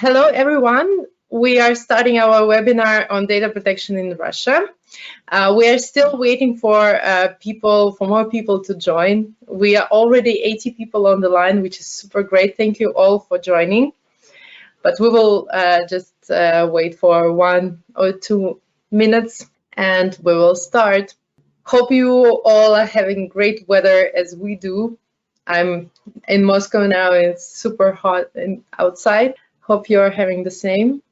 Hello, everyone. We are starting our webinar on data protection in Russia. We are still waiting for more people to join. We are already 80 people on the line, which is super great. Thank you all for joining. But we will just wait for 1 or 2 minutes and we will start. Hope you all are having great weather as we do. I'm in Moscow now. It's super hot outside. Hope you're having the same.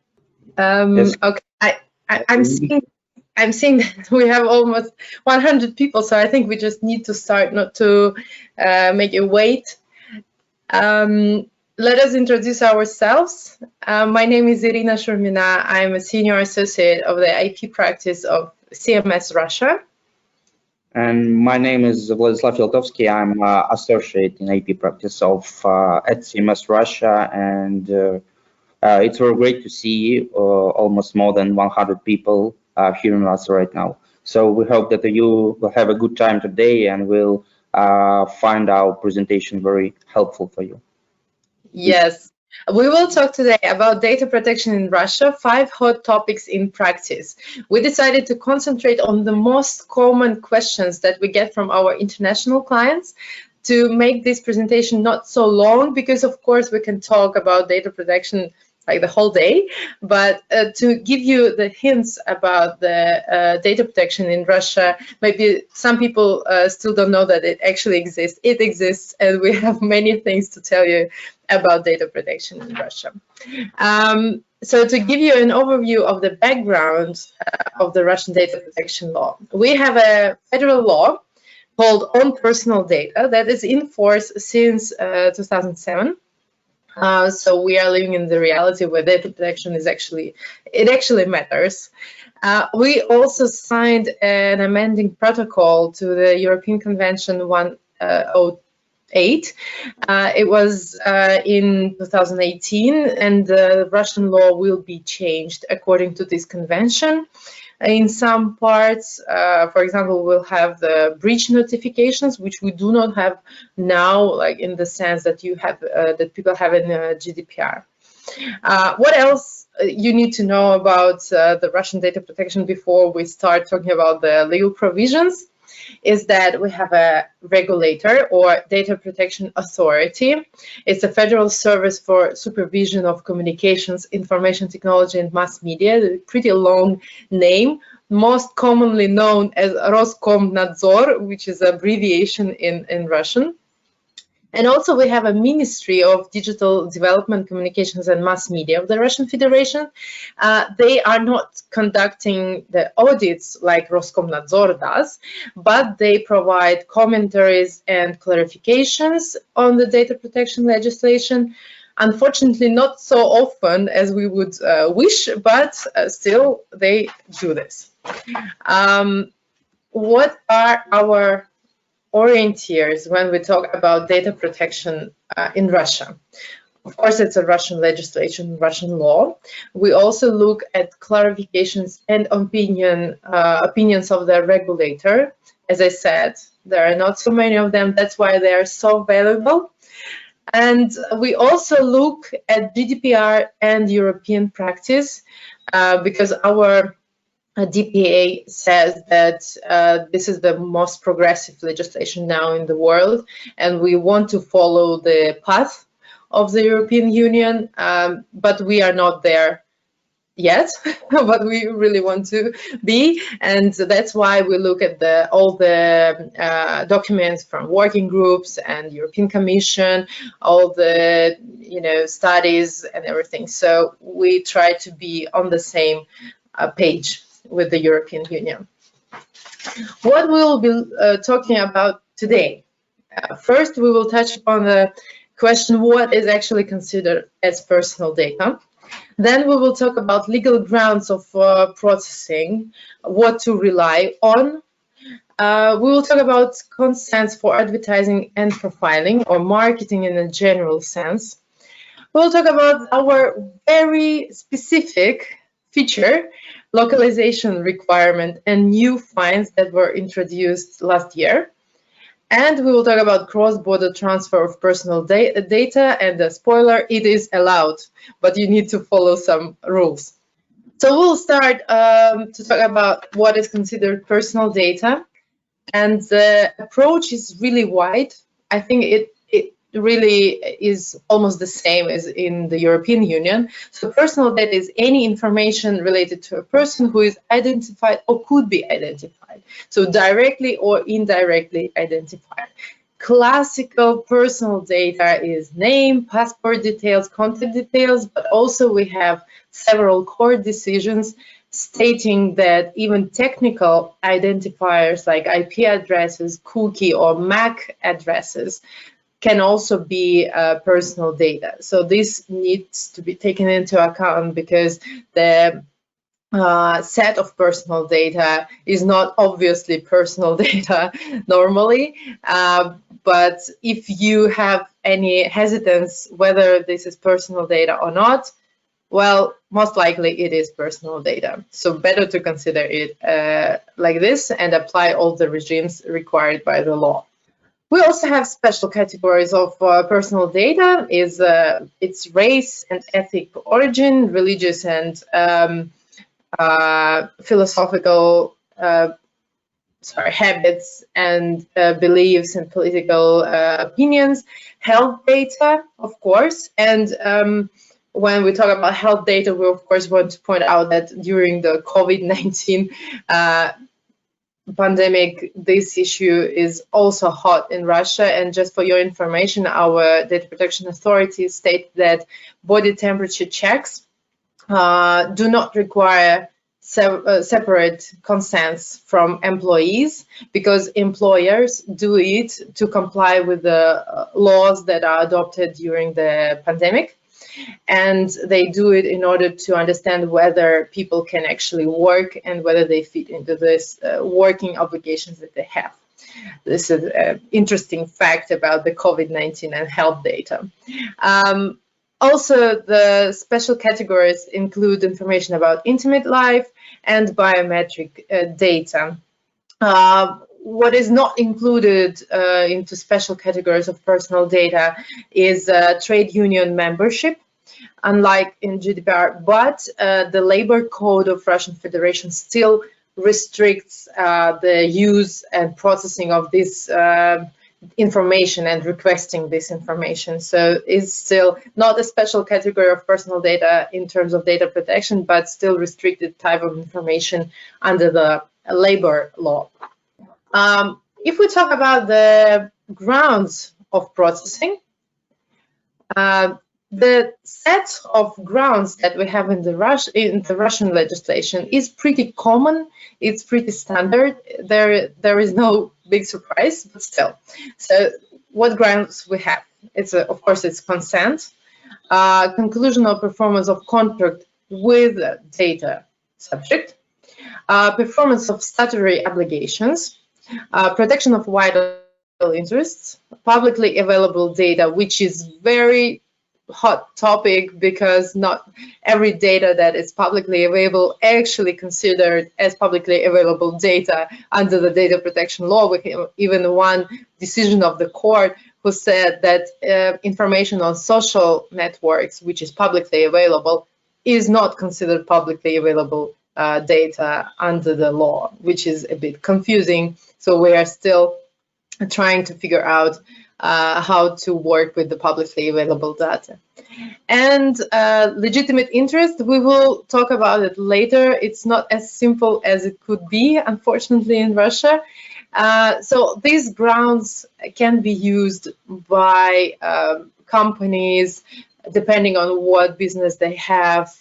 Yes. Okay, I'm seeing that we have almost 100 people, so I think we just need to start, not to make you wait. Let us introduce ourselves. My name is Irina Shurmina. I'm a senior associate of the IP practice of CMS Russia. And my name is Vladislav Eltovskiy. I'm associate in IP practice of at CMS Russia, and it's very great to see almost more than 100 people hearing us right now. So we hope that you will have a good time today and will find our presentation very helpful for you. Yes. We will talk today about data protection in Russia, 5 hot topics in practice. We decided to concentrate on the most common questions that we get from our international clients to make this presentation not so long, because of course we can talk about data protection like the whole day, but to give you the hints about the data protection in Russia, maybe some people still don't know that it actually exists. It exists, and we have many things to tell you about data protection in Russia. So to give you an overview of the background of the Russian data protection law, we have a federal law called On Personal Data that is in force since 2007. So we are living in the reality where data protection is actually matters. We also signed an amending protocol to the European Convention 108. It was in 2018, and the Russian law will be changed according to this convention. In some parts, for example, we'll have the breach notifications, which we do not have now, like in the sense that you have that people have in GDPR. What else you need to know about the Russian data protection before we start talking about the legal provisions is that we have a regulator or data protection authority. It's a federal service for supervision of communications, information technology, and mass media. A pretty long name, most commonly known as Roskomnadzor, which is an abbreviation in Russian. And also we have a Ministry of Digital Development, Communications and Mass Media of the Russian Federation. They are not conducting the audits like Roskomnadzor does, but they provide commentaries and clarifications on the data protection legislation. Unfortunately, not so often as we would wish, but still they do this. What are our orienteers when we talk about data protection in Russia? Of course, it's a Russian legislation, Russian law. We also look at clarifications and opinions of the regulator. As I said, there are not so many of them. That's why they are so valuable. And we also look at GDPR and European practice because our DPA says that this is the most progressive legislation now in the world, and we want to follow the path of the European Union, but we are not there yet, but we really want to be, and that's why we look at all the documents from working groups and European Commission, all the studies and everything. So we try to be on the same page with the European Union. What we will be talking about today. First, we will touch upon the question what is actually considered as personal data. Then we will talk about legal grounds of processing, what to rely on. We will talk about consents for advertising and profiling or marketing in a general sense. We'll talk about our very specific feature, localization requirement, and new fines that were introduced last year. And we will talk about cross-border transfer of personal data, and the spoiler, it is allowed, but you need to follow some rules. So we'll start to talk about what is considered personal data, and the approach is really wide. I think it really is almost the same as in the European Union. So personal data is any information related to a person who is identified or could be identified. So directly or indirectly identified. Classical personal data is name, passport details, contact details, but also we have several court decisions stating that even technical identifiers like IP addresses, cookie or MAC addresses can also be personal data. So this needs to be taken into account because the set of personal data is not obviously personal data normally, but if you have any hesitance whether this is personal data or not, well, most likely it is personal data. So better to consider it like this and apply all the regimes required by the law. We also have special categories of personal data. It's race and ethnic origin, religious and philosophical habits and beliefs and political opinions, health data, of course, and when we talk about health data, we of course want to point out that during the COVID-19 pandemic, this issue is also hot in Russia. And just for your information, our data protection authorities state that body temperature checks do not require separate consents from employees, because employers do it to comply with the laws that are adopted during the pandemic. And they do it in order to understand whether people can actually work and whether they fit into this working obligations that they have. This is an interesting fact about the COVID-19 and health data. Also, the special categories include information about intimate life and biometric data. What is not included into special categories of personal data is trade union membership, unlike in GDPR, but the Labor Code of Russian Federation still restricts the use and processing of this information and requesting this information. So it's still not a special category of personal data in terms of data protection, but still restricted type of information under the labor law. If we talk about the grounds of processing, the set of grounds that we have in the Russian legislation is pretty common. It's pretty standard. There is no big surprise, but still. So, what grounds we have? It's of course it's consent, conclusion or performance of contract with data subject, performance of statutory obligations, protection of vital interests, publicly available data, which is very hot topic because not every data that is publicly available actually considered as publicly available data under the data protection law. We have even one decision of the court who said that information on social networks, which is publicly available, is not considered publicly available data under the law, which is a bit confusing. So we are still trying to figure out how to work with the publicly available data. And legitimate interest, we will talk about it later. It's not as simple as it could be, unfortunately, in Russia. So these grounds can be used by companies depending on what business they have,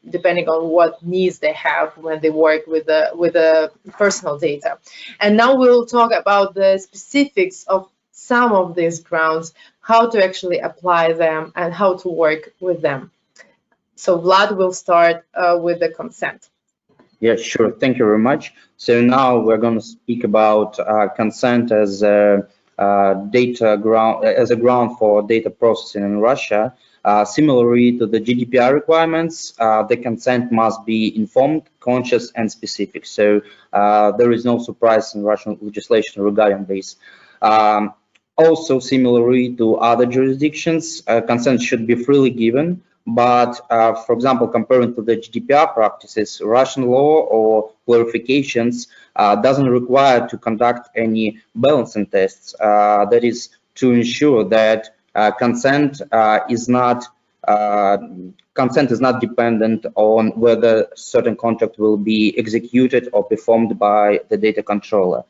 depending on what needs they have when they work with the personal data. And now we'll talk about the specifics of some of these grounds, how to actually apply them and how to work with them. So Vlad will start with the consent. Yeah, sure. Thank you very much. So now we're going to speak about consent as a ground for data processing in Russia. Similarly to the GDPR requirements, the consent must be informed conscious and specific. So there is no surprise in Russian legislation regarding this. Also, similarly to other jurisdictions, consent should be freely given. But, for example, comparing to the GDPR practices, Russian law or clarifications doesn't require to conduct any balancing tests. That is to ensure that consent is not dependent on whether certain contract will be executed or performed by the data controller.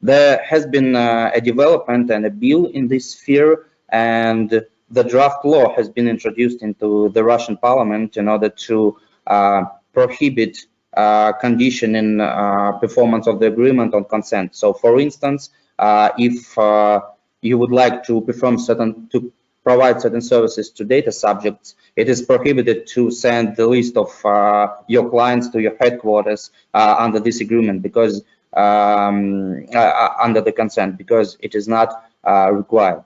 There has been a development and a bill in this sphere, and the draft law has been introduced into the Russian parliament in order to prohibit conditioning performance of the agreement on consent. So, for instance, if you would like to provide certain services to data subjects, it is prohibited to send the list of your clients to your headquarters under this agreement, because under the consent, because it is not required.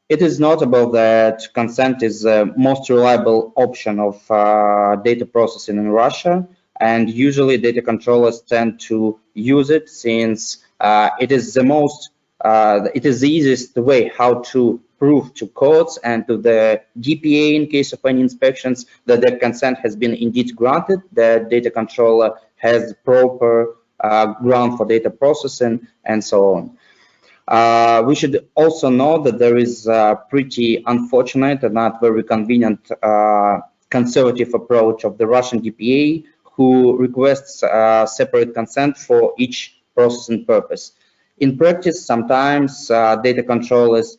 It is notable that consent is the most reliable option of data processing in Russia, and usually data controllers tend to use it since it is the easiest way how to prove to courts and to the DPA in case of any inspections that the consent has been indeed granted, that data controller has proper ground for data processing, and so on. We should also know that there is a pretty unfortunate and not very convenient conservative approach of the Russian DPA, who requests separate consent for each processing purpose. In practice, sometimes data controllers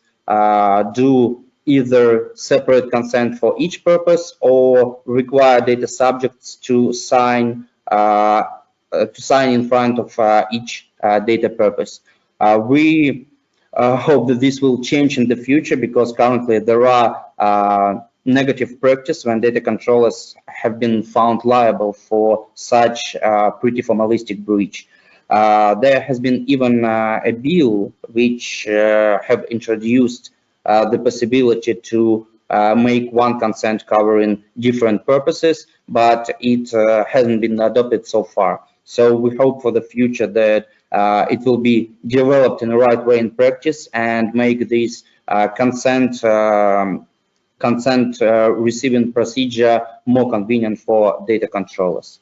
do either separate consent for each purpose or require data subjects to sign in front of each data purpose. We hope that this will change in the future, because currently there are negative practice when data controllers have been found liable for such pretty formalistic breach. There has been even a bill which have introduced the possibility to make one consent covering different purposes, but it hasn't been adopted so far. So we hope for the future that it will be developed in the right way in practice and make this consent receiving procedure more convenient for data controllers.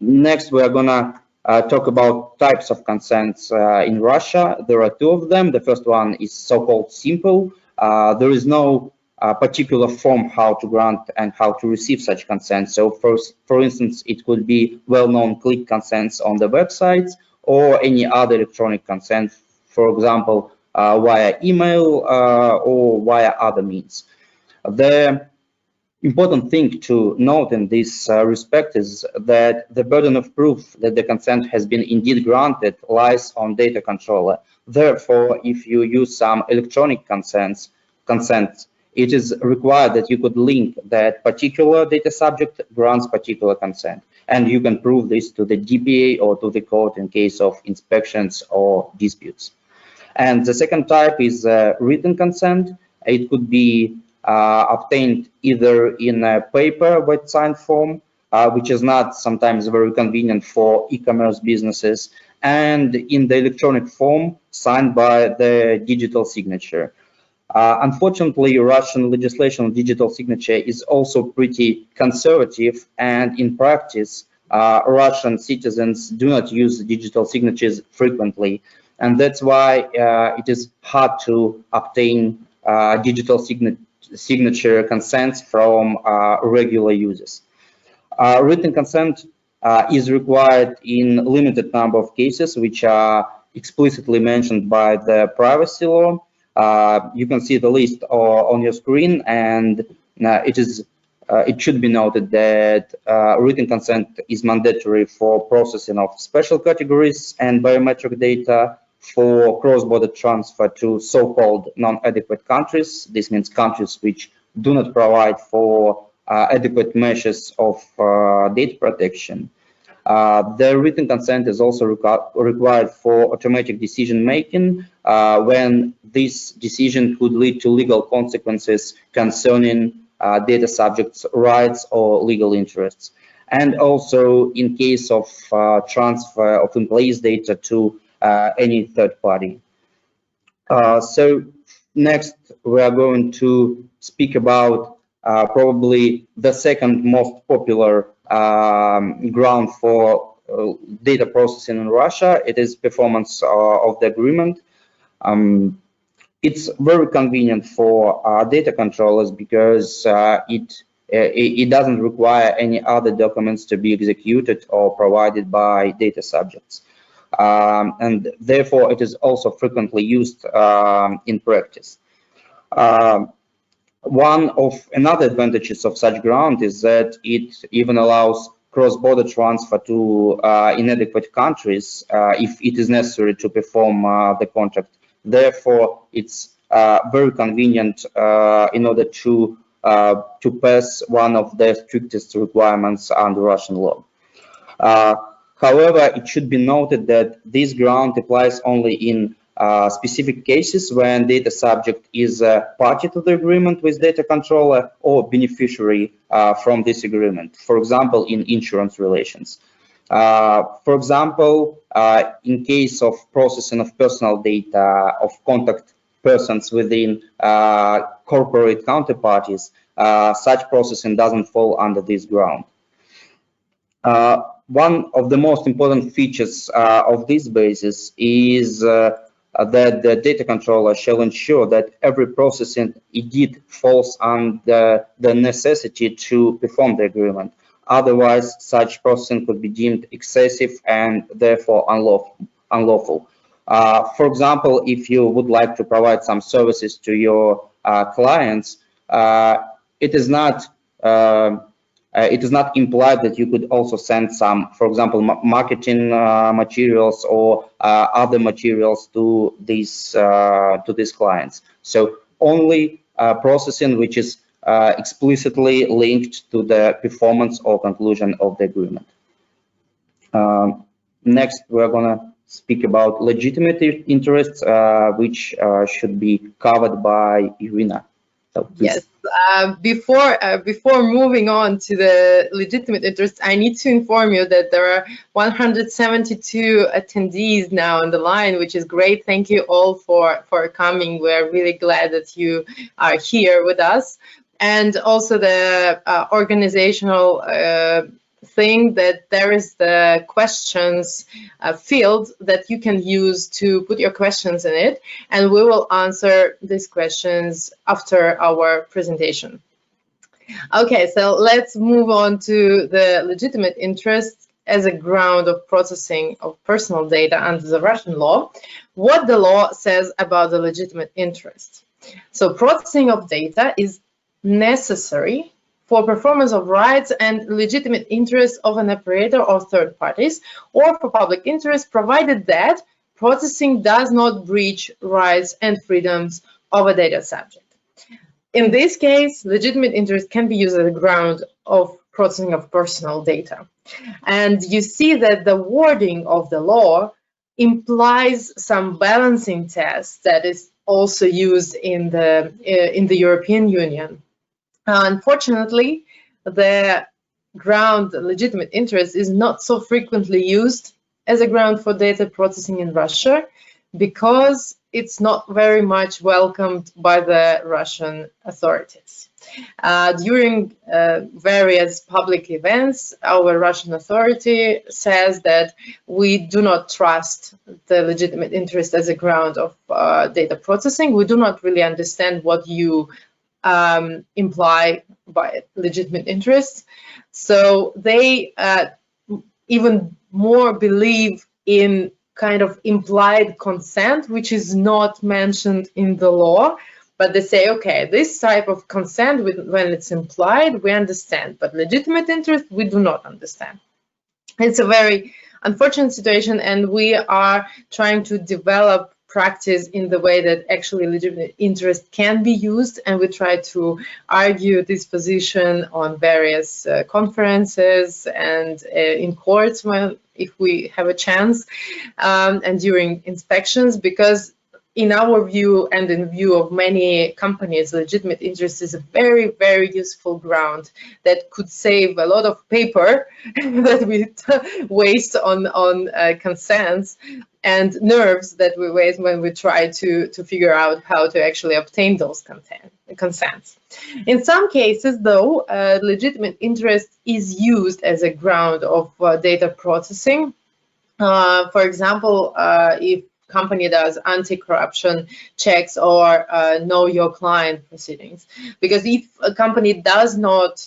Next, we are gonna talk about types of consents in Russia. There are two of them. The first one is so-called simple. There is no particular form how to grant and how to receive such consent. So for instance, it could be well-known click consents on the websites or any other electronic consent, for example, via email or via other means. The important thing to note in this respect is that the burden of proof that the consent has been indeed granted lies on data controller. Therefore, if you use some electronic consents, it is required that you could link that particular data subject grants particular consent, and you can prove this to the DPA or to the court in case of inspections or disputes. And the second type is written consent. It could be obtained either in a paper wet signed form, which is not sometimes very convenient for e-commerce businesses, and in the electronic form signed by the digital signature. Unfortunately, Russian legislation on digital signature is also pretty conservative, and in practice, Russian citizens do not use digital signatures frequently, and that's why it is hard to obtain digital signature consents from regular users. Written consent is required in limited number of cases, which are explicitly mentioned by the privacy law. You can see the list on your screen, and it should be noted that written consent is mandatory for processing of special categories and biometric data, for cross-border transfer to so-called non-adequate countries. This means countries which do not provide for adequate measures of data protection. The written consent is also required for automatic decision making when this decision could lead to legal consequences concerning data subjects' rights or legal interests. and also in case of transfer of employees' data to any third party. So next, we are going to speak about probably the second most popular ground for data processing in Russia. It is performance of the agreement. It's very convenient for data controllers because it doesn't require any other documents to be executed or provided by data subjects. And therefore, it is also frequently used in practice. One of another advantages of such ground is that it even allows cross-border transfer to inadequate countries if it is necessary to perform the contract. Therefore, it's very convenient in order to pass one of the strictest requirements under Russian law. However, it should be noted that this ground applies only in specific cases when data subject is a party to the agreement with data controller or beneficiary from this agreement, for example, in insurance relations. For example, in case of processing of personal data of contact persons within corporate counterparties, such processing doesn't fall under this ground. One of the most important features of this basis is that the data controller shall ensure that every processing indeed falls under the necessity to perform the agreement. Otherwise, such processing could be deemed excessive and therefore unlawful. For example, if you would like to provide some services to your clients, it is not implied that you could also send some, for example, marketing materials or other materials to these clients. So only processing which is explicitly linked to the performance or conclusion of the agreement. Next, we're going to speak about legitimate interests, which should be covered by Irina. So yes. Before moving on to the legitimate interest, I need to inform you that there are 172 attendees now on the line, which is great. Thank you all for coming. We're really glad that you are here with us. And also the organizational thing that there is the questions field that you can use to put your questions in it, and we will answer these questions after our presentation. Okay, so let's move on to the legitimate interest as a ground of processing of personal data under the Russian law. What the law says about the legitimate interest. So processing of data is necessary for performance of rights and legitimate interests of an operator or third parties, or for public interest, provided that processing does not breach rights and freedoms of a data subject. In this case, legitimate interest can be used as a ground of processing of personal data. And you see that the wording of the law implies some balancing test that is also used in the European Union. Unfortunately, the ground legitimate interest is not so frequently used as a ground for data processing in Russia because it's not very much welcomed by the Russian authorities. During various public events, our Russian authority says that we do not trust the legitimate interest as a ground of data processing. We do not really understand what you imply by legitimate interest. So they even more believe in kind of implied consent, which is not mentioned in the law, but they say, okay, this type of consent, when it's implied, we understand, but legitimate interest, we do not understand. It's a very unfortunate situation, and we are trying to develop practice in the way that actually legitimate interest can be used, and we try to argue this position on various conferences and in courts if we have a chance, and during inspections, because in our view and in view of many companies, legitimate interest is a very, very useful ground that could save a lot of paper that we waste on consents and nerves that we waste when we try to figure out how to actually obtain those consents. In some cases, though, legitimate interest is used as a ground of data processing. For example, if company does anti-corruption checks or know your client proceedings, because if a company does not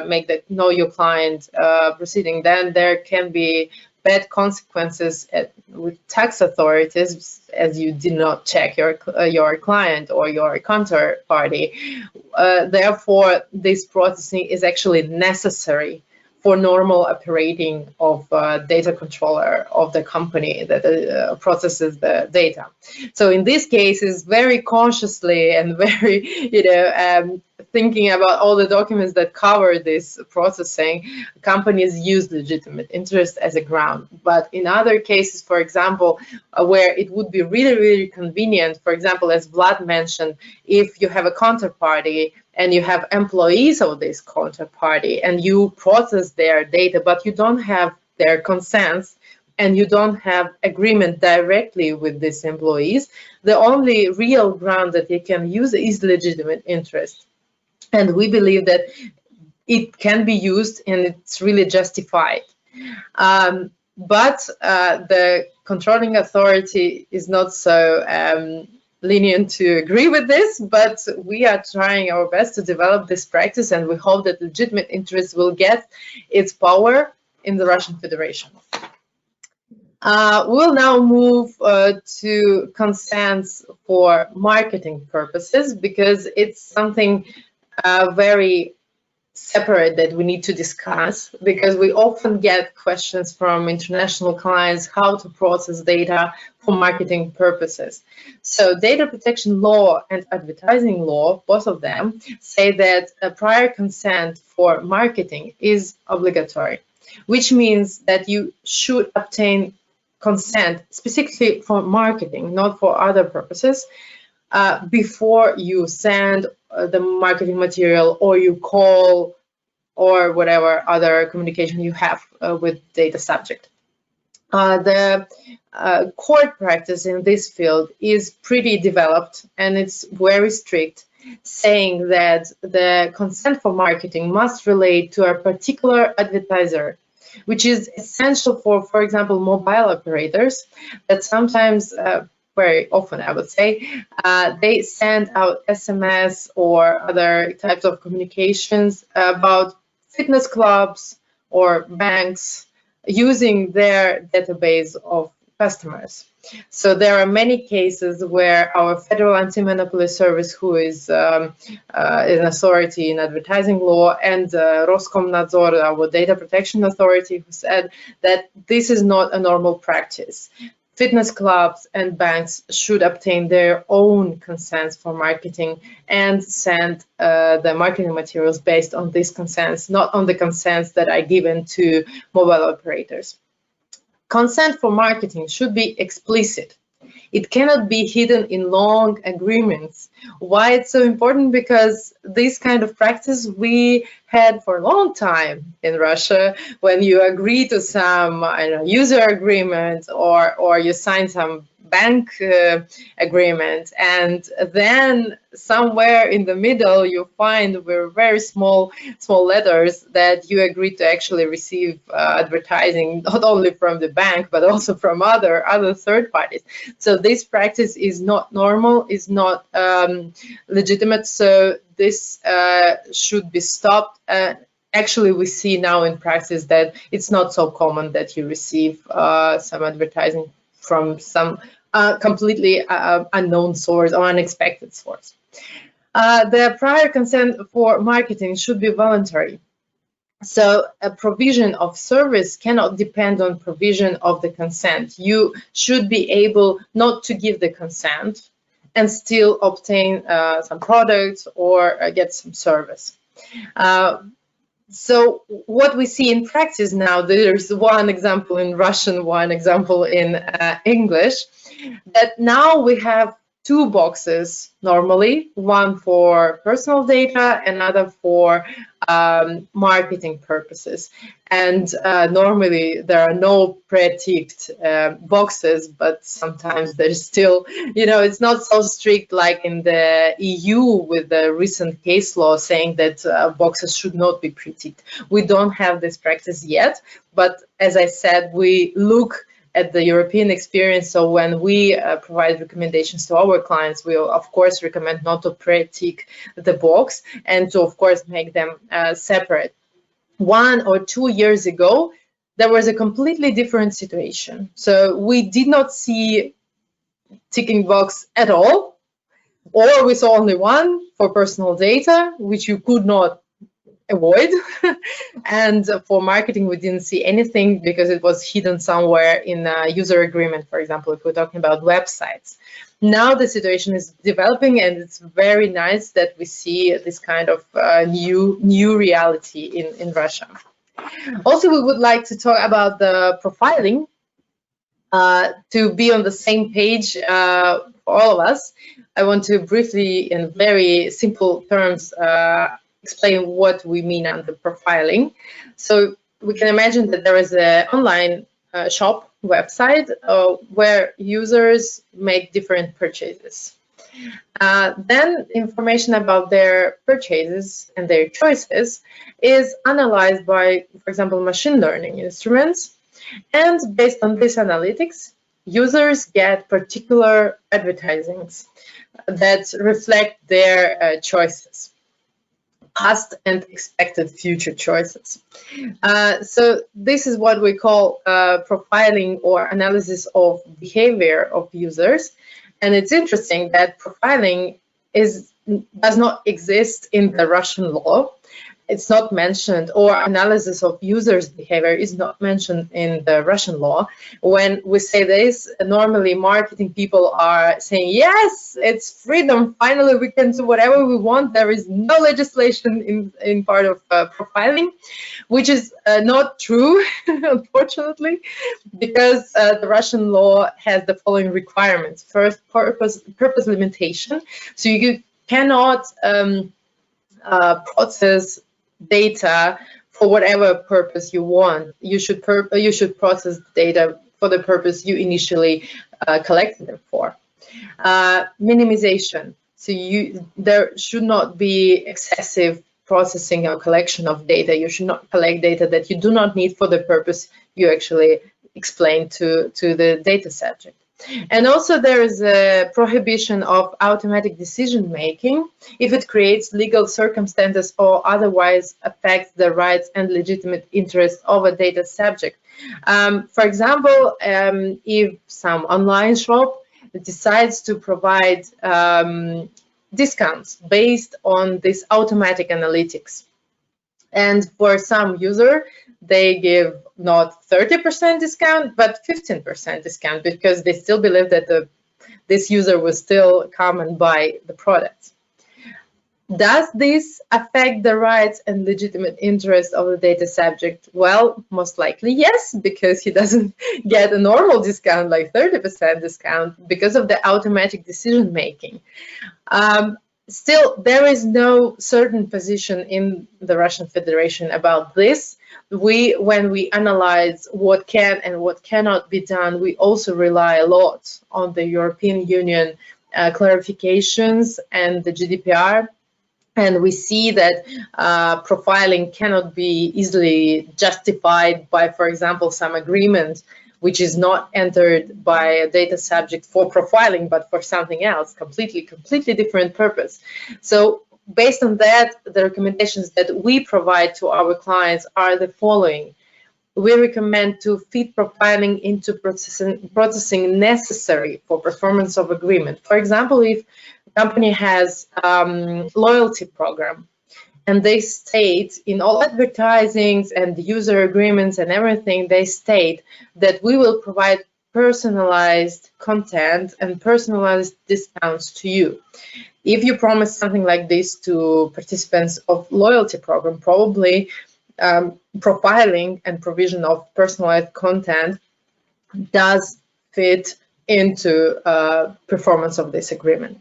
make the know your client proceeding, then there can be bad consequences with tax authorities, as you did not check your client or your counterparty. Therefore, this processing is actually necessary for normal operating of data controller of the company that processes the data. So in this case, is very consciously and very, thinking about all the documents that cover this processing, companies use legitimate interest as a ground. But in other cases, for example, where it would be really, really convenient, for example, as Vlad mentioned, if you have a counterparty and you have employees of this counterparty and you process their data, but you don't have their consents and you don't have agreement directly with these employees, the only real ground that you can use is legitimate interest. And we believe that it can be used and it's really justified. But the controlling authority is not so lenient to agree with this, but we are trying our best to develop this practice, and we hope that legitimate interest will get its power in the Russian Federation. We'll now move to consents for marketing purposes, because it's something very separate that we need to discuss, because we often get questions from international clients how to process data for marketing purposes. So data protection law and advertising law, both of them, say that a prior consent for marketing is obligatory, which means that you should obtain consent specifically for marketing, not for other purposes, before you send the marketing material or you call or whatever other communication you have with data subject. The court practice in this field is pretty developed and it's very strict, saying that the consent for marketing must relate to a particular advertiser, which is essential for example, mobile operators that sometimes very often, I would say, they send out SMS or other types of communications about fitness clubs or banks using their database of customers. So there are many cases where our Federal Anti-Monopoly Service, who is an authority in advertising law, and Roskomnadzor, our data protection authority, who said that this is not a normal practice. Fitness clubs and banks should obtain their own consents for marketing and send the marketing materials based on these consents, not on the consents that are given to mobile operators. Consent for marketing should be explicit. It cannot be hidden in long agreements. Why it's so important? Because this kind of practice we had for a long time in Russia, when you agree to some user agreement or you sign some bank agreement, and then somewhere in the middle you find with very small letters that you agree to actually receive advertising not only from the bank but also from other third parties. So this practice is not normal, is not legitimate, so this should be stopped. Actually, we see now in practice that it's not so common that you receive some advertising from some completely unknown source or unexpected source. The prior consent for marketing should be voluntary. So a provision of service cannot depend on provision of the consent. You should be able not to give the consent and still obtain some products or get some service. So what we see in practice now, there's one example in Russian, one example in English, that now we have two boxes normally, one for personal data, another for marketing purposes. And normally there are no pre-ticked boxes, but sometimes there's still, it's not so strict like in the EU with the recent case law saying that boxes should not be pre-ticked. We don't have this practice yet, but as I said, we look at the European experience. So when we provide recommendations to our clients, we'll of course recommend not to pre-tick the box and to of course make them separate. 1 or 2 years ago, there was a completely different situation. So we did not see ticking box at all, or we saw only one for personal data, which you could not avoid. And for marketing, we didn't see anything because it was hidden somewhere in a user agreement, for example, if we're talking about websites. Now the situation is developing, and it's very nice that we see this kind of new reality in Russia. Also, we would like to talk about the profiling to be on the same page for all of us. I want to briefly, in very simple terms, explain what we mean under profiling. So we can imagine that there is an online shop website where users make different purchases. Then information about their purchases and their choices is analyzed by, for example, machine learning instruments. And based on this analytics, users get particular advertisings that reflect their choices, past and expected future choices. So this is what we call profiling or analysis of behavior of users. And it's interesting that profiling does not exist in the Russian law. It's not mentioned, or analysis of users' behavior is not mentioned in the Russian law. When we say this, normally marketing people are saying, yes, it's freedom, finally we can do whatever we want. There is no legislation in part of profiling, which is not true, unfortunately, because the Russian law has the following requirements. First, purpose limitation. So you cannot process data for whatever purpose you want. You should process data for the purpose you initially collected them for. Minimization. So there should not be excessive processing or collection of data. You should not collect data that you do not need for the purpose you actually explained to the data subject. And also there is a prohibition of automatic decision making if it creates legal circumstances or otherwise affects the rights and legitimate interests of a data subject. For example, if some online shop decides to provide discounts based on this automatic analytics, and for some user, they give not 30% discount, but 15% discount because they still believe that this user will still come and buy the product. Does this affect the rights and legitimate interests of the data subject? Well, most likely yes, because he doesn't get a normal discount like 30% discount because of the automatic decision making. Still, there is no certain position in the Russian Federation about this. When we analyze what can and what cannot be done, we also rely a lot on the European Union clarifications and the GDPR. And we see that profiling cannot be easily justified by, for example, some agreement which is not entered by a data subject for profiling, but for something else, completely different purpose. So based on that, the recommendations that we provide to our clients are the following. We recommend to fit profiling into processing necessary for performance of agreement. For example, if a company has loyalty program, and they state in all advertisings and user agreements and everything, they state that we will provide personalized content and personalized discounts to you. If you promise something like this to participants of loyalty program, probably profiling and provision of personalized content does fit into performance of this agreement.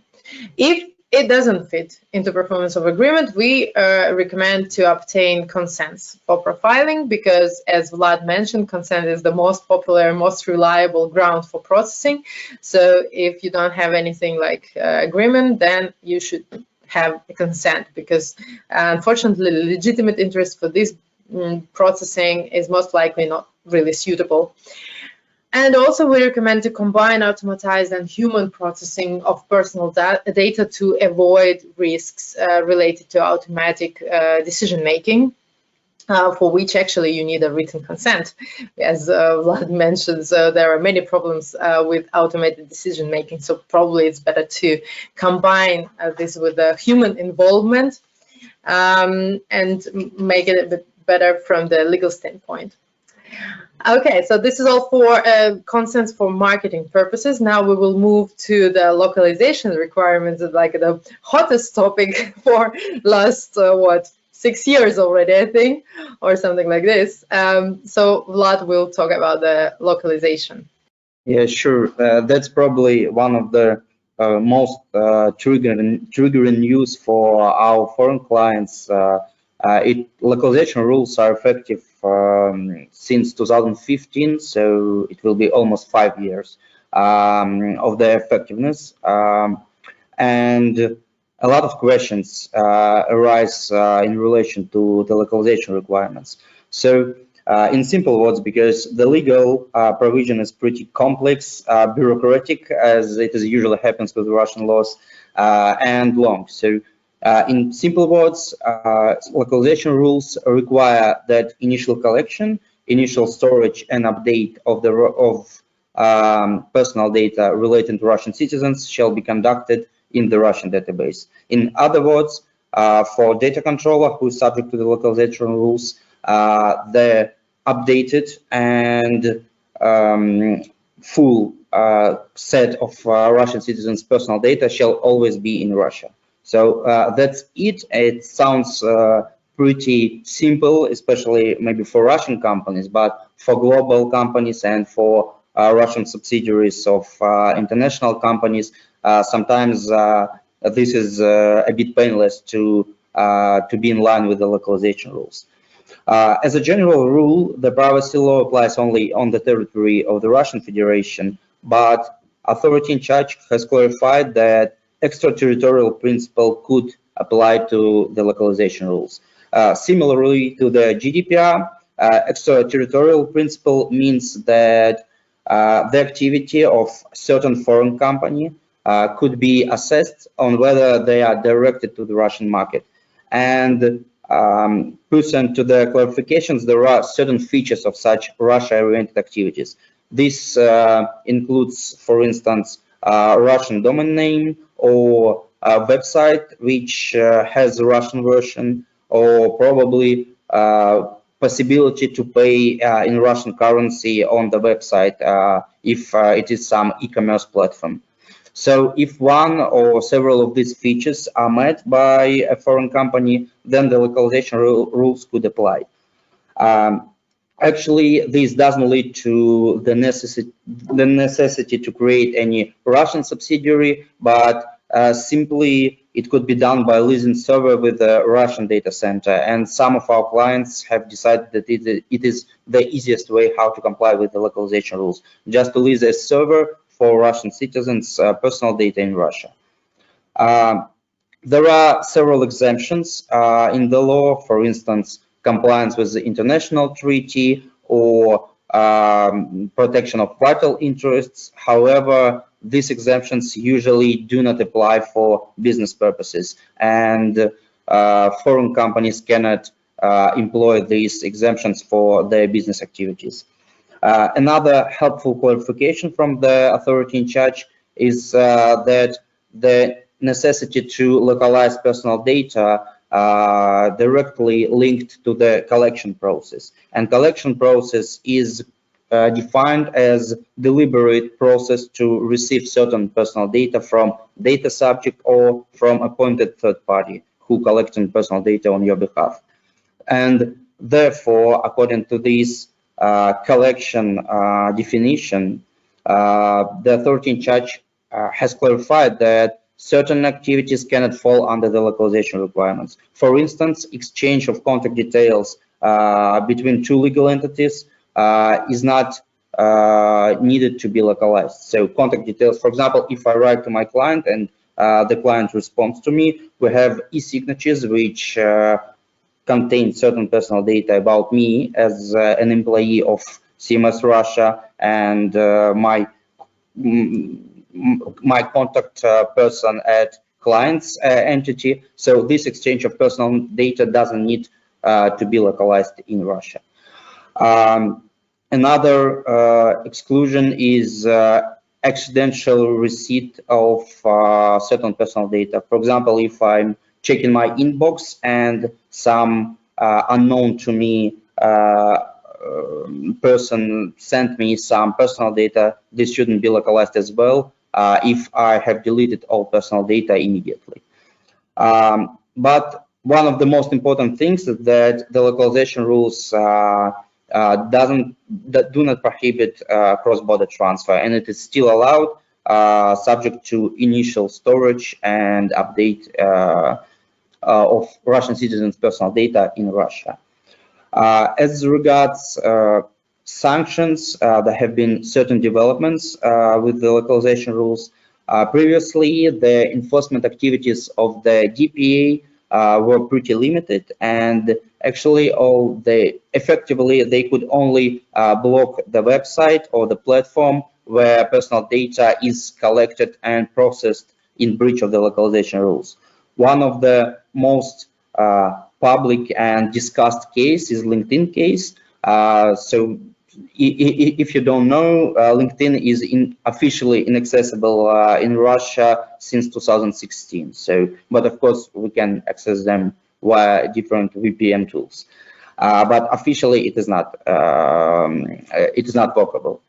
If it doesn't fit into performance of agreement, we recommend to obtain consents for profiling, because as Vlad mentioned, consent is the most popular, most reliable ground for processing. So if you don't have anything like agreement, then you should have a consent, because unfortunately legitimate interest for this processing is most likely not really suitable. And also we recommend to combine automatized and human processing of personal data to avoid risks related to automatic decision-making, for which actually you need a written consent. As Vlad mentioned, so there are many problems with automated decision-making, so probably it's better to combine this with the human involvement and make it a bit better from the legal standpoint. Okay, so this is all for consents for marketing purposes. Now we will move to the localization requirements, like the hottest topic for last, 6 years already, I think, or something like this. So Vlad will talk about the localization. Yeah, sure. That's probably one of the most triggering news for our foreign clients. Localization rules are effective since 2015, so it will be almost 5 years of their effectiveness. And a lot of questions arise in relation to the localization requirements. So in simple words, because the legal provision is pretty complex, bureaucratic, as it is usually happens with Russian laws, and long. So in simple words, localization rules require that initial collection, initial storage, and update of personal data relating to Russian citizens shall be conducted in the Russian database. In other words, for data controller who is subject to the localization rules, the updated and full set of Russian citizens' personal data shall always be in Russia. So that's it. It sounds pretty simple, especially maybe for Russian companies, but for global companies and for Russian subsidiaries of international companies, sometimes this is a bit painless to be in line with the localization rules. As a general rule, the privacy law applies only on the territory of the Russian Federation, but authority in charge has clarified that extraterritorial principle could apply to the localization rules. Similarly to the GDPR, extraterritorial principle means that the activity of certain foreign company could be assessed on whether they are directed to the Russian market. And pursuant to the clarifications, there are certain features of such Russia-oriented activities. This includes, for instance, Russian domain name or a website which has a Russian version, or probably possibility to pay in Russian currency on the website if it is some e-commerce platform. So if one or several of these features are met by a foreign company, then the localization rules could apply. Actually, this doesn't lead to the necessity to create any Russian subsidiary, but simply it could be done by leasing server with a Russian data center. And some of our clients have decided that it is the easiest way how to comply with the localization rules, just to lease a server for Russian citizens' personal data in Russia. There are several exemptions in the law, for instance, compliance with the international treaty or protection of vital interests. However, these exemptions usually do not apply for business purposes, and foreign companies cannot employ these exemptions for their business activities. Another helpful clarification from the authority in charge is that the necessity to localize personal data directly linked to the collection process. And collection process is defined as deliberate process to receive certain personal data from data subject or from appointed third party who collecting personal data on your behalf. And therefore, according to this collection definition, The authority in charge has clarified that certain activities cannot fall under the localization requirements. For instance, exchange of contact details between two legal entities is not needed to be localized. So contact details, for example, if I write to my client and the client responds to me, we have e-signatures which contain certain personal data about me as an employee of CMS Russia and my contact person at client's entity. So this exchange of personal data doesn't need to be localized in Russia. Another exclusion is accidental receipt of certain personal data. For example, if I'm checking my inbox and some unknown to me person sent me some personal data, this shouldn't be localized as well if I have deleted all personal data immediately. But one of the most important things is that the localization rules do not prohibit cross-border transfer, and it is still allowed subject to initial storage and update of Russian citizens' personal data in Russia. As regards sanctions, there have been certain developments with the localization rules. Previously, the enforcement activities of the DPA were pretty limited, and actually effectively they could only block the website or the platform where personal data is collected and processed in breach of the localization rules. One of the most public and discussed case is LinkedIn case. So if you don't know, LinkedIn is officially inaccessible in Russia since 2016. So, but of course we can access them via different VPN tools. But officially it is not workable.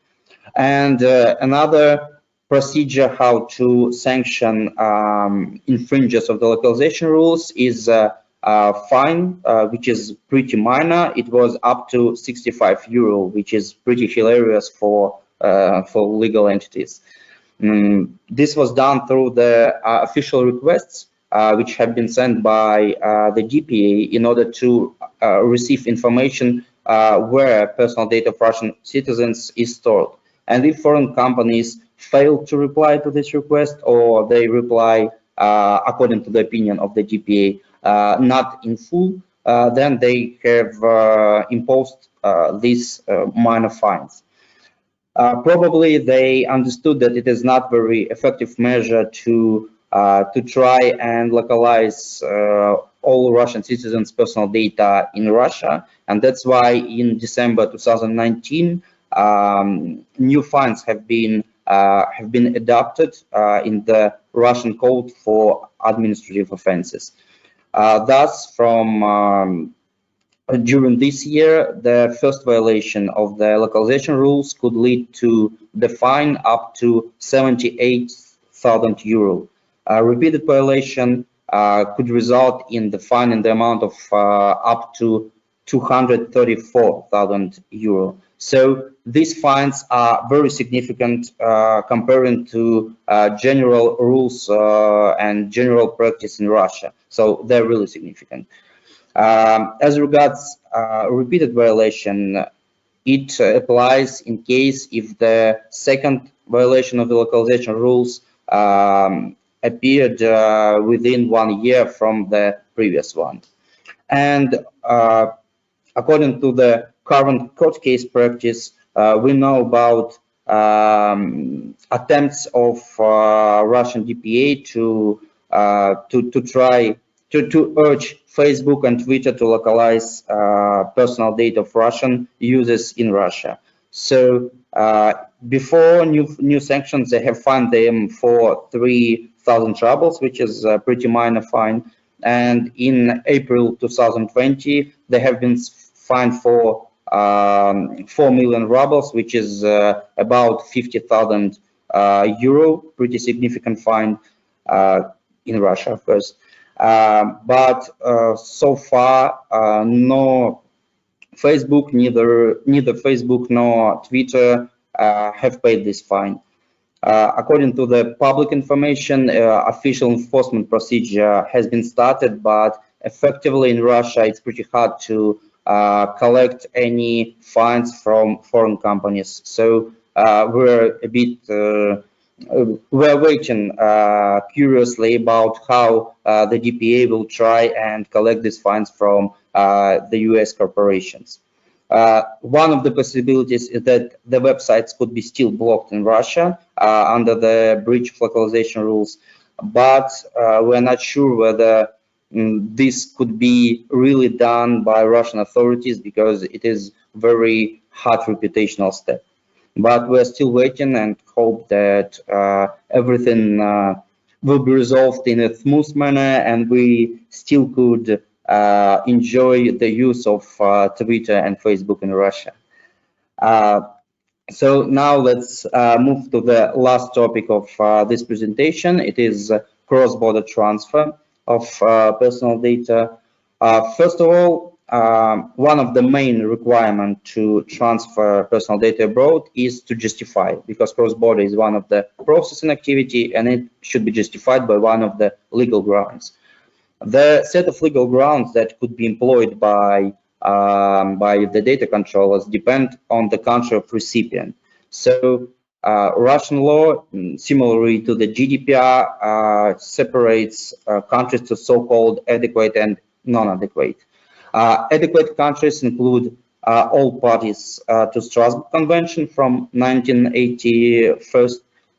And another procedure how to sanction infringers of the localization rules is fine, which is pretty minor. It was up to 65 euro, which is pretty hilarious for legal entities. This was done through the official requests, which have been sent by the DPA in order to receive information where personal data of Russian citizens is stored. And if foreign companies fail to reply to this request, or they reply according to the opinion of the DPA, not in full, then they have imposed these minor fines. Probably they understood that it is not very effective measure to try and localize all Russian citizens' personal data in Russia, and that's why in December 2019 new fines have been adopted in the Russian code for administrative offenses. Thus, from during this year, the first violation of the localization rules could lead to the fine up to 78,000 euro. Repeated violation could result in the fine in the amount of up to 234,000 euro. So these fines are very significant comparing to general rules and general practice in Russia. So they're really significant. As regards repeated violation, it applies in case if the second violation of the localization rules appeared within 1 year from the previous one. And according to the current court case practice, we know about attempts of Russian DPA to try to urge Facebook and Twitter to localize personal data of Russian users in Russia. So before new sanctions, they have fined them for 3,000 rubles, which is a pretty minor fine. And in April 2020, they have been fined for 4 million rubles, which is about 50,000 euro, pretty significant fine in Russia, of course. But so far, no Facebook, neither Facebook nor Twitter have paid this fine. According to the public information, official enforcement procedure has been started, but effectively in Russia, it's pretty hard to collect any fines from foreign companies. So we're a bit we're waiting curiously about how the DPA will try and collect these fines from the US corporations. One of the possibilities is that the websites could be still blocked in Russia under the breach of localization rules, but we're not sure whether this could be really done by Russian authorities because it is very hard reputational step. But we're still waiting and hope that everything will be resolved in a smooth manner and we still could enjoy the use of Twitter and Facebook in Russia. So now let's move to the last topic of this presentation. It is cross-border transfer of personal data. First of all, one of the main requirements to transfer personal data abroad is to justify, because cross-border is one of the processing activity and it should be justified by one of the legal grounds. The set of legal grounds that could be employed by the data controllers depend on the country of recipient. So Russian law, similarly to the GDPR, separates countries to so-called adequate and non-adequate. Adequate countries include all parties to Strasbourg Convention from 1981.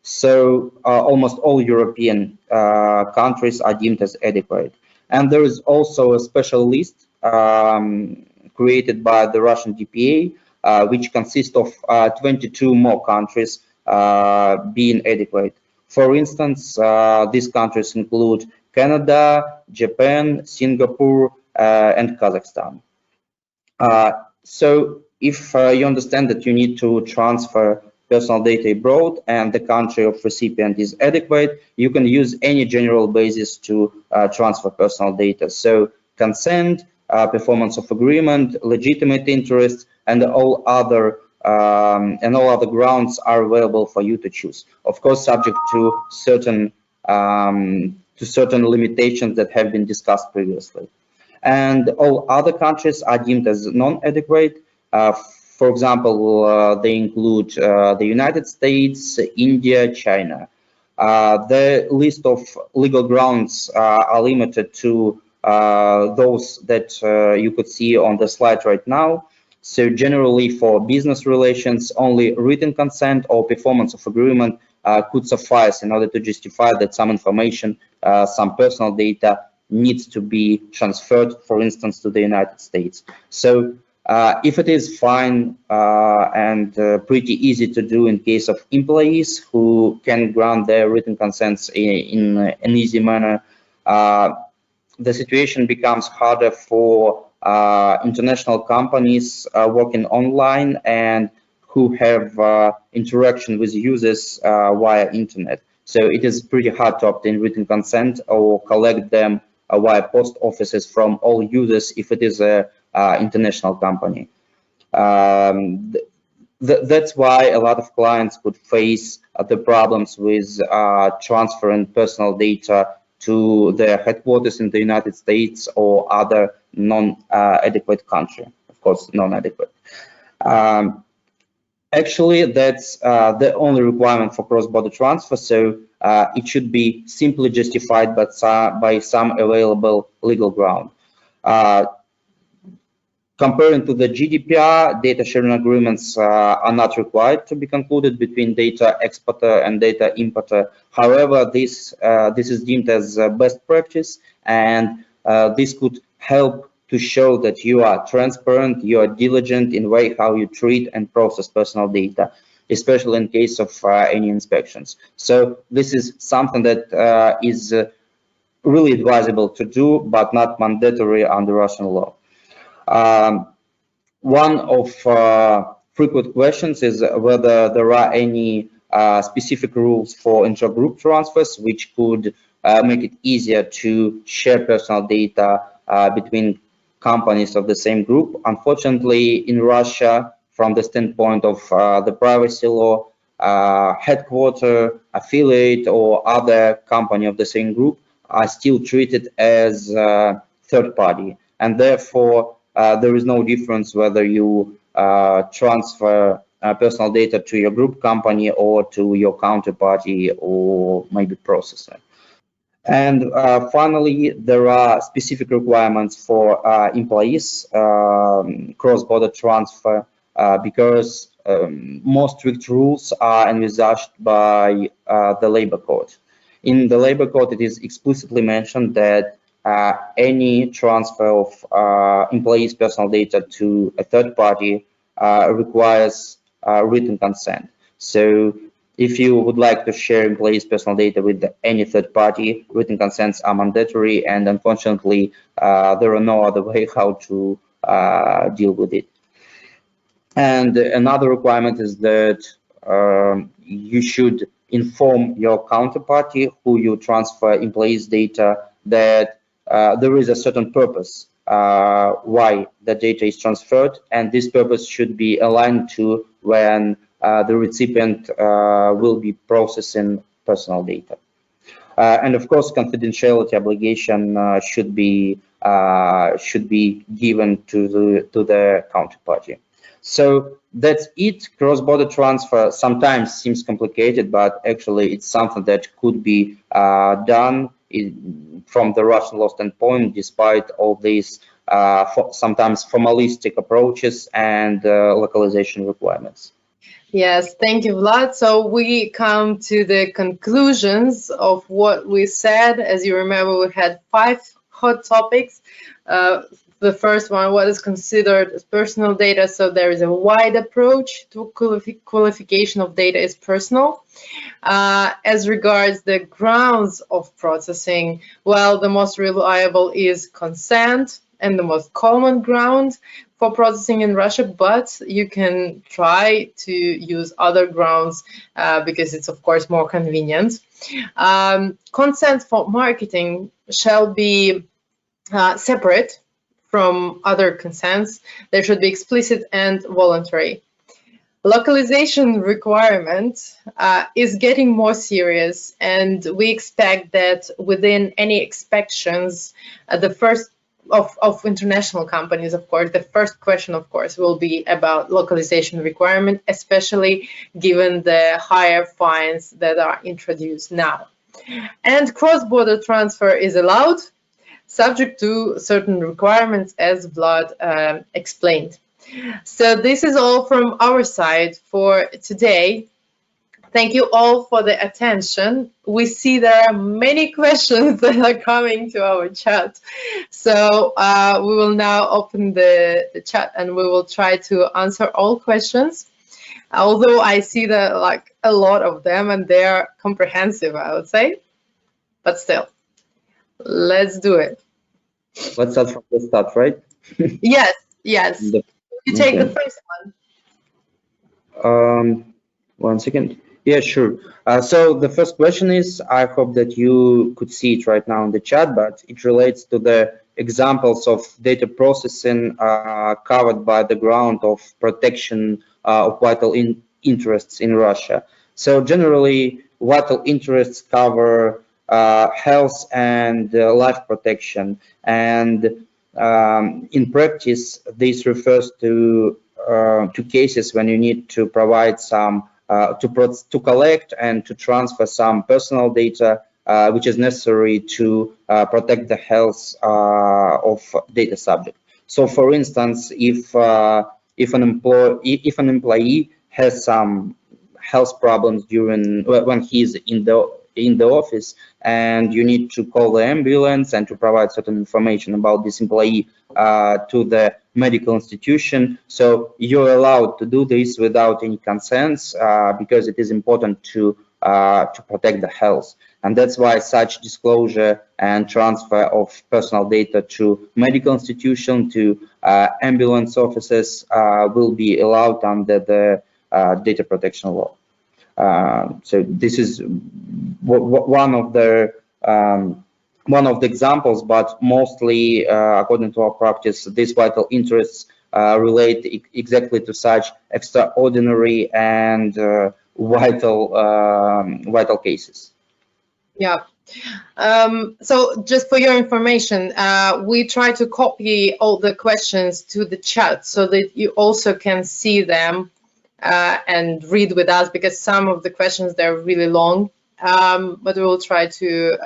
So almost all European countries are deemed as adequate. And there is also a special list created by the Russian DPA, which consists of 22 more countries being adequate. For instance, these countries include Canada, Japan, Singapore, and Kazakhstan. So if you understand that you need to transfer personal data abroad and the country of recipient is adequate, you can use any general basis to transfer personal data. So consent, performance of agreement, legitimate interest, and all other grounds are available for you to choose. Of course, subject to certain limitations that have been discussed previously. And all other countries are deemed as non-adequate. For example, they include the United States, India, China. The list of legal grounds are limited to those that you could see on the slide right now. So generally for business relations, only written consent or performance of agreement could suffice in order to justify that some information, some personal data needs to be transferred, for instance, to the United States. So if it is fine and pretty easy to do in case of employees who can grant their written consents in an easy manner, the situation becomes harder for international companies working online and who have interaction with users via internet. So it is pretty hard to obtain written consent or collect them via post offices from all users if it is a international company. That's why a lot of clients could face the problems with transferring personal data to their headquarters in the United States or other non-adequate country, of course, non-adequate. Actually, that's the only requirement for cross-border transfer, so it should be simply justified by some available legal ground. Comparing to the GDPR, data sharing agreements are not required to be concluded between data exporter and data importer. However, this is deemed as best practice, and this could help to show that you are transparent, you are diligent in way how you treat and process personal data, especially in case of any inspections. So this is something that is really advisable to do, but not mandatory under Russian law. One of frequent questions is whether there are any specific rules for intergroup transfers which could make it easier to share personal data between companies of the same group. Unfortunately, in Russia, from the standpoint of the privacy law, headquarter, affiliate, or other company of the same group are still treated as third party, and therefore there is no difference whether you transfer personal data to your group company or to your counterparty or maybe processor. And finally, there are specific requirements for employees cross-border transfer because most strict rules are envisaged by the labor code. In the labor code, it is explicitly mentioned that any transfer of employees' personal data to a third party requires written consent. So if you would like to share employees' personal data with any third party, written consents are mandatory, and unfortunately, there are no other way how to deal with it. And another requirement is that you should inform your counterparty who you transfer employees' data that there is a certain purpose why the data is transferred, and this purpose should be aligned to when the recipient will be processing personal data. And of course, confidentiality obligation should be given to the counterparty. So that's it. Cross-border transfer sometimes seems complicated, but actually it's something that could be done from the Russian law standpoint, despite all these sometimes formalistic approaches and localization requirements. Yes, thank you, Vlad. So we come to the conclusions of what we said. As you remember, we had 5 hot topics. The first one, what is considered as personal data? So there is a wide approach to qualification of data as personal. As regards the grounds of processing, well, the most reliable is consent and the most common ground for processing in Russia, but you can try to use other grounds because it's of course more convenient. Consent for marketing shall be separate from other consents. There should be explicit and voluntary. Localization requirement is getting more serious, and we expect that within any inspections, the first of international companies, of course, the first question, of course, will be about localization requirement, especially given the higher fines that are introduced now. And cross-border transfer is allowed, subject to certain requirements, as Vlad explained. So this is all from our side for today. Thank you all for the attention. We see there are many questions that are coming to our chat. So we will now open the chat and we will try to answer all questions. Although I see that like a lot of them and they are comprehensive, I would say. But still, let's do it. Let's start from the start, right? Yes, yes. You take the first one. 1 second. Yeah, sure. So the first question is, I hope that you could see it right now in the chat, but it relates to the examples of data processing covered by the ground of protection of vital interests in Russia. So generally, vital interests cover health and life protection, and in practice, this refers to cases when you need to provide some to collect and to transfer some personal data which is necessary to protect the health of data subject. So, for instance, if an employee has some health problems during when he's in the office, and you need to call the ambulance and to provide certain information about this employee to the medical institution. So you're allowed to do this without any consents because it is important to protect the health. And that's why such disclosure and transfer of personal data to medical institution, to ambulance offices will be allowed under the data protection law. So this is one of the examples, but mostly according to our practice, these vital interests relate exactly to such extraordinary and vital cases. Yeah. So just for your information, we try to copy all the questions to the chat so that you also can see them and read with us, because some of the questions, they're really long, but we will try to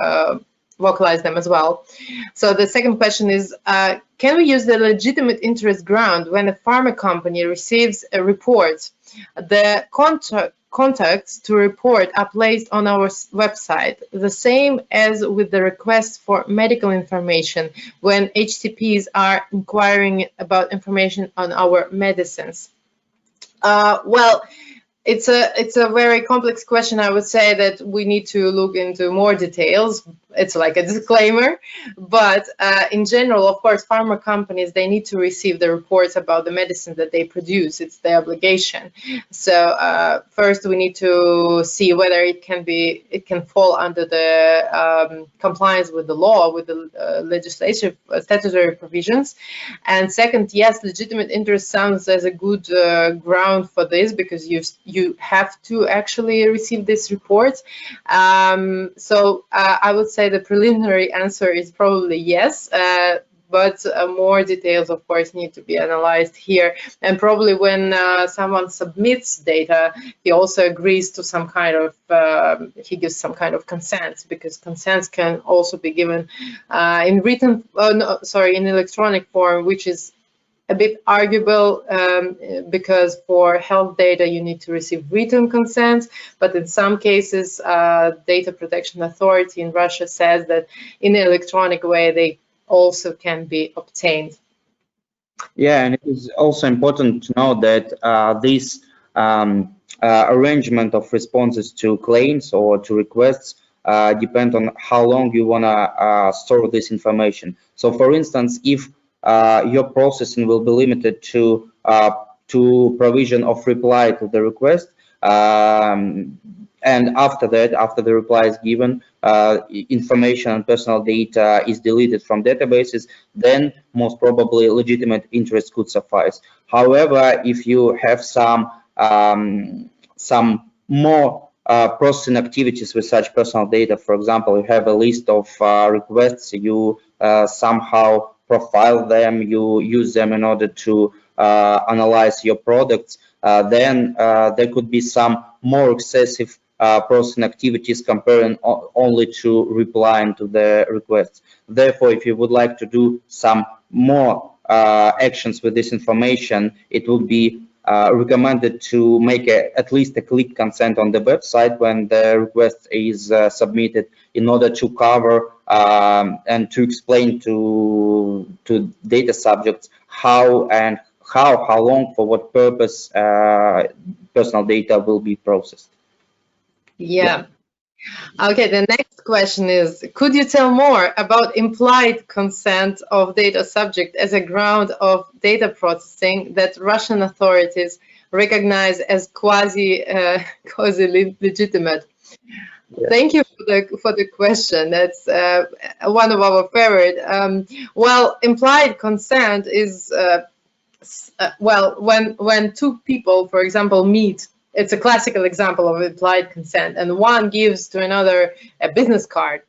vocalize them as well. So the second question is, can we use the legitimate interest ground when a pharma company receives a report? The contacts to report are placed on our website, the same as with the request for medical information when HCPs are inquiring about information on our medicines. Well, it's a very complex question. I would say that we need to look into more details. It's like a disclaimer, but in general, of course, pharma companies, they need to receive the reports about the medicine that they produce. It's their obligation. So first, we need to see whether it can fall under the compliance with the law, with the legislative statutory provisions. And second, yes, legitimate interest sounds as a good ground for this, because you have to actually receive this report. So I would say the preliminary answer is probably yes, but more details, of course, need to be analyzed here. And probably when someone submits data, he also agrees to some kind of, he gives some kind of consent, because consents can also be given in written, in electronic form, which is a bit arguable, because for health data you need to receive written consent, but in some cases Data Protection Authority in Russia says that in an electronic way they also can be obtained. Yeah, and it is also important to know that this arrangement of responses to claims or to requests depend on how long you want to store this information. So for instance, if your processing will be limited to provision of reply to the request, and after that, after the reply is given, information and personal data is deleted from databases, then most probably legitimate interest could suffice. However, if you have some more processing activities with such personal data, for example, you have a list of requests, you somehow profile them, you use them in order to analyze your products, then there could be some more excessive processing activities comparing only to replying to the requests. Therefore, if you would like to do some more actions with this information, it would be recommended to make at least a click consent on the website when the request is submitted, in order to cover and to explain to data subjects how long, for what purpose personal data will be processed. Yeah. Okay, the next question is, could you tell more about implied consent of data subject as a ground of data processing that Russian authorities recognize as quasi legitimate? Yeah. Thank you for the question. That's one of our favorite. Well, implied consent is when two people, for example, meet. It's a classical example of implied consent, and one gives to another a business card.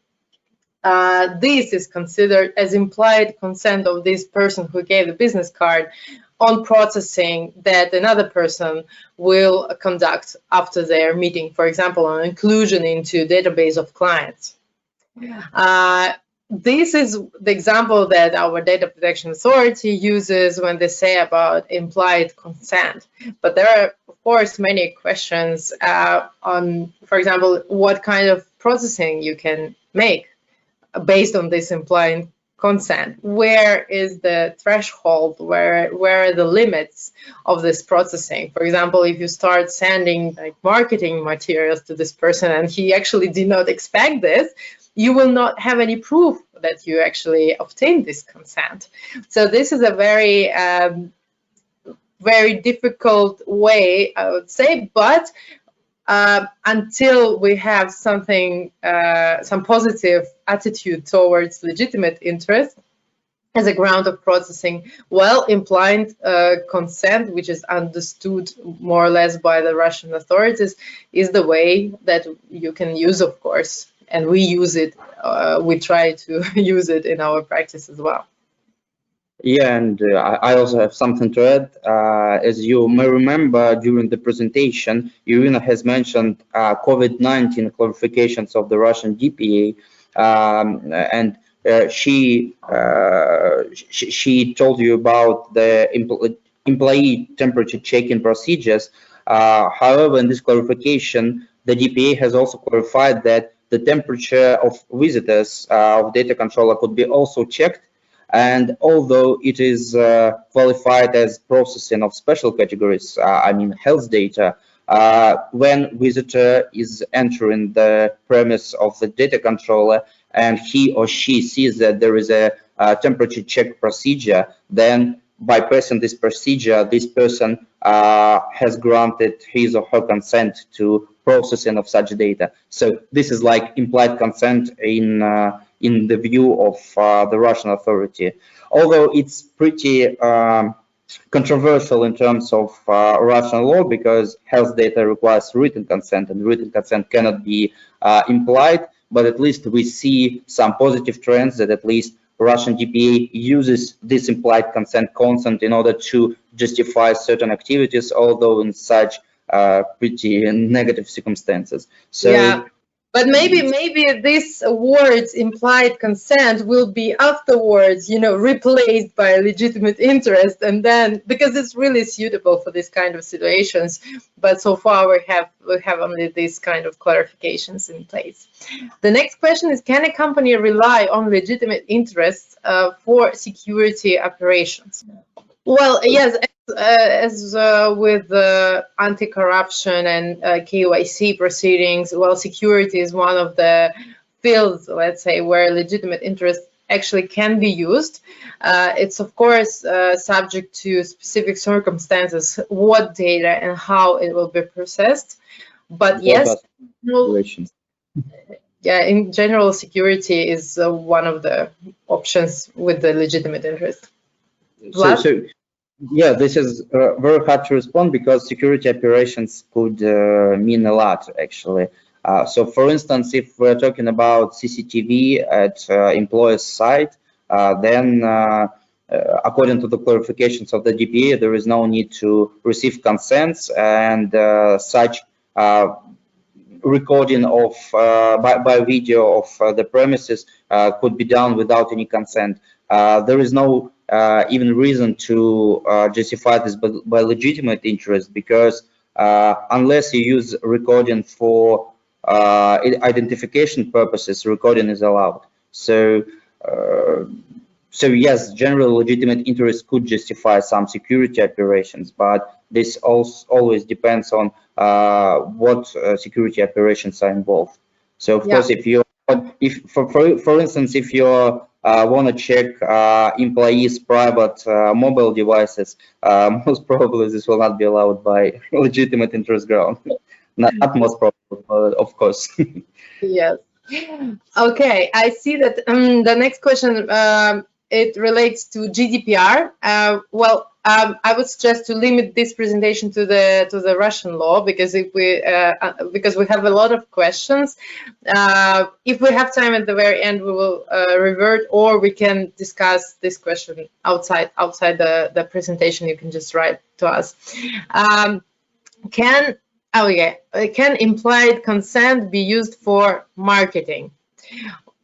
This is considered as implied consent of this person who gave the business card on processing that another person will conduct after their meeting, for example, on inclusion into database of clients. This is the example that our Data Protection Authority uses when they say about implied consent. But there are, of course, many questions on, for example, what kind of processing you can make based on this implied consent. Where is the threshold? Where are the limits of this processing? For example, if you start sending like marketing materials to this person and he actually did not expect this, you will not have any proof that you actually obtained this consent. So this is a very, very difficult way, I would say, but until we have something, some positive attitude towards legitimate interest, as a ground of processing. Well, implied consent, which is understood more or less by the Russian authorities, is the way that you can use, of course, and we use it. We try to use it in our practice as well. Yeah, and I also have something to add. As you may remember during the presentation, Irina has mentioned COVID-19 clarifications of the Russian DPA, and she told you about the employee temperature checking procedures. However, in this clarification, the DPA has also clarified that the temperature of visitors of data controller could be also checked. And although it is qualified as processing of special categories, I mean health data, when visitor is entering the premise of the data controller and he or she sees that there is a temperature check procedure, then by pressing this procedure, this person has granted his or her consent to processing of such data. So this is like implied consent in the view of the Russian authority. Although it's pretty controversial in terms of Russian law, because health data requires written consent and written consent cannot be implied, but at least we see some positive trends that at least Russian DPA uses this implied consent concept in order to justify certain activities, although in such pretty negative circumstances. So yeah. But maybe these words implied consent will be afterwards, replaced by legitimate interest, and then because it's really suitable for this kind of situations. But so far we have only these kind of clarifications in place. The next question is: can a company rely on legitimate interests for security operations? Well, yes. As with anti-corruption and KYC proceedings, well, security is one of the fields, let's say, where legitimate interest actually can be used. It's, of course, subject to specific circumstances, what data and how it will be processed. But yes, yeah, in general, security is one of the options with the legitimate interest. Yeah, this is very hard to respond because security operations could mean a lot, actually. So, for instance, if we're talking about CCTV at employer's site, then according to the clarifications of the DPA, there is no need to receive consents, and such recording of by video of the premises could be done without any consent. There is no even reason to justify this by legitimate interest, because unless you use recording for identification purposes, recording is allowed. So yes, general legitimate interest could justify some security operations, but this also always depends on what security operations are involved. So of course, if for instance, if you want to check employees' private mobile devices, most probably this will not be allowed by legitimate interest ground. Not most probably, of course. Yes. Okay, I see that the next question it relates to GDPR. I would suggest to limit this presentation to the Russian law, because if we have a lot of questions. If we have time at the very end, we will revert, or we can discuss this question outside the presentation. You can just write to us. Can implied consent be used for marketing?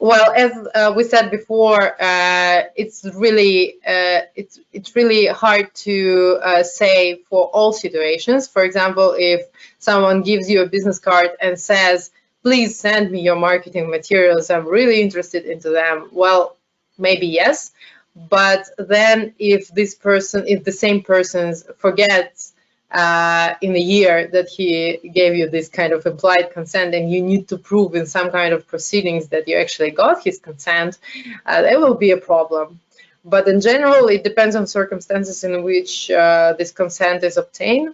Well, as we said before, it's really hard to say for all situations. For example, if someone gives you a business card and says, "Please send me your marketing materials, I'm really interested into them," well, maybe yes. But then if the same person forgets in a year that he gave you this kind of implied consent, and you need to prove in some kind of proceedings that you actually got his consent, there will be a problem. But in general, it depends on circumstances in which this consent is obtained.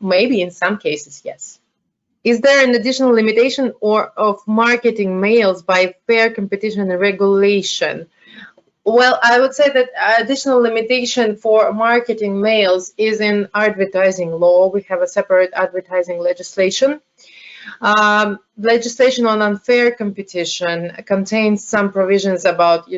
Maybe in some cases, yes. Is there an additional limitation of marketing mails by fair competition and regulation? Well, I would say that additional limitation for marketing mails is in advertising law. We have a separate advertising legislation. Legislation on unfair competition contains some provisions about,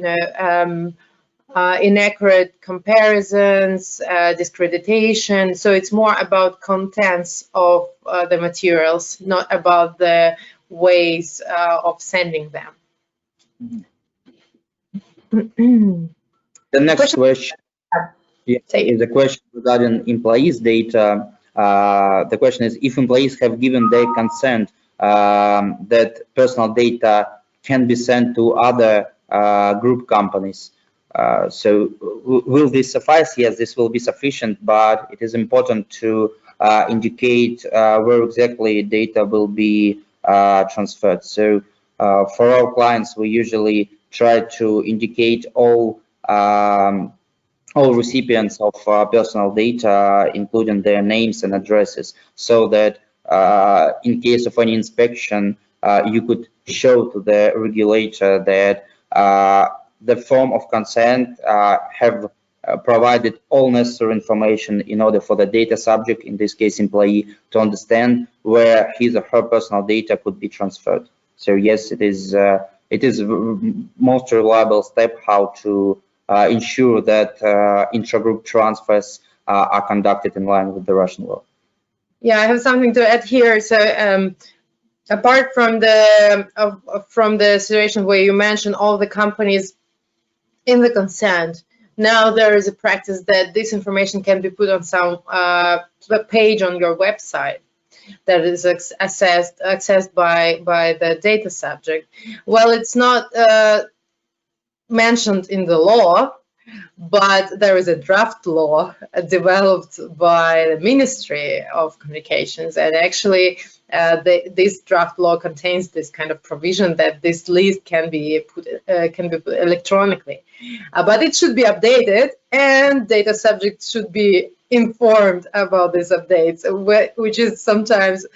inaccurate comparisons, discreditation. So it's more about contents of the materials, not about the ways of sending them. The next question is a question regarding employees' data. The question is, if employees have given their consent that personal data can be sent to other group companies. So will this suffice? Yes, this will be sufficient, but it is important to indicate where exactly data will be transferred. So for our clients, we usually try to indicate all recipients of personal data, including their names and addresses, so that in case of any inspection, you could show to the regulator that the form of consent have provided all necessary information in order for the data subject, in this case employee, to understand where his or her personal data could be transferred. So yes, it is most reliable step how to ensure that intragroup transfers are conducted in line with the Russian law. Yeah, I have something to add here. So apart from the situation where you mentioned all the companies in the consent, now there is a practice that this information can be put on some page on your website that is accessed by the data subject. Well, it's not mentioned in the law, but there is a draft law developed by the Ministry of Communications, and actually this draft law contains this kind of provision that this list can be put electronically, but it should be updated, and data subjects should be informed about these updates, which is sometimes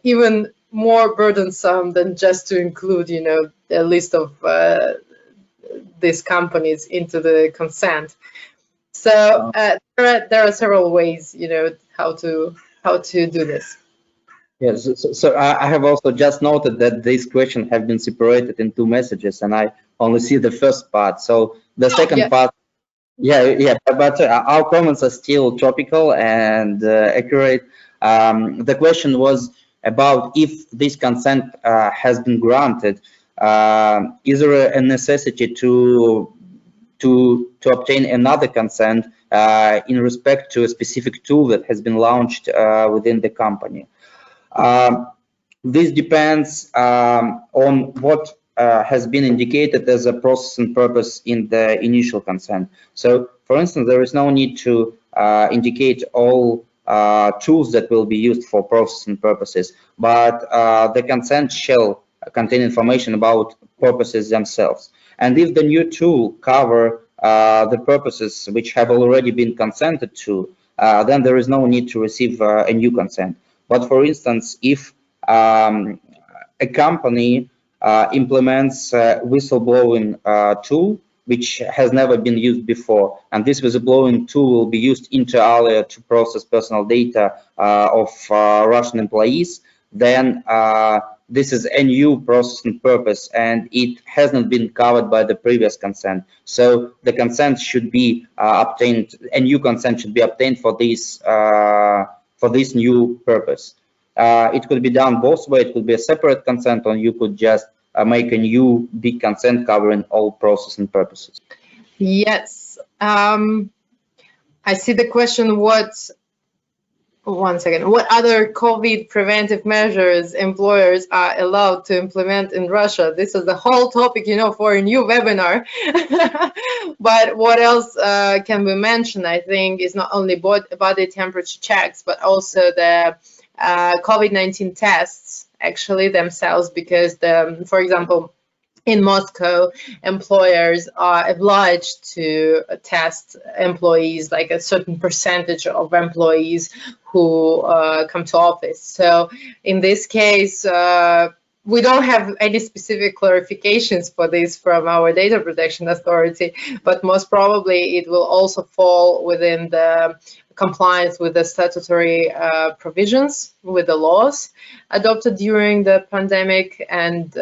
even more burdensome than just to include, a list of these companies into the consent. So there are several ways, how to do this. Yes, so I have also just noted that this question have been separated in two messages, and I only see the first part. So the second part, but our comments are still topical and accurate. The question was about if this consent has been granted. Is there a necessity to obtain another consent in respect to a specific tool that has been launched within the company? This depends on what has been indicated as a processing purpose in the initial consent. So, for instance, there is no need to indicate all tools that will be used for processing purposes, but the consent shall contain information about purposes themselves. And if the new tool cover the purposes which have already been consented to, then there is no need to receive a new consent. But for instance, if a company implements a whistleblowing tool which has never been used before, and this whistleblowing tool will be used inter alia to process personal data of Russian employees, then this is a new processing purpose, and it hasn't been covered by the previous consent. So the consent should be obtained. A new consent should be obtained for this new purpose. It could be done both ways. It could be a separate consent, or you could just make a new big consent covering all processing purposes. Yes. I see the question, one second. What other COVID preventive measures employers are allowed to implement in Russia? This is the whole topic, for a new webinar. But what else can we mention? I think is not only body temperature checks, but also the COVID-19 tests actually themselves, because for example, in Moscow, employers are obliged to test employees, like a certain percentage of employees who come to office. So in this case, we don't have any specific clarifications for this from our data protection authority, but most probably it will also fall within the compliance with the statutory provisions, with the laws adopted during the pandemic, and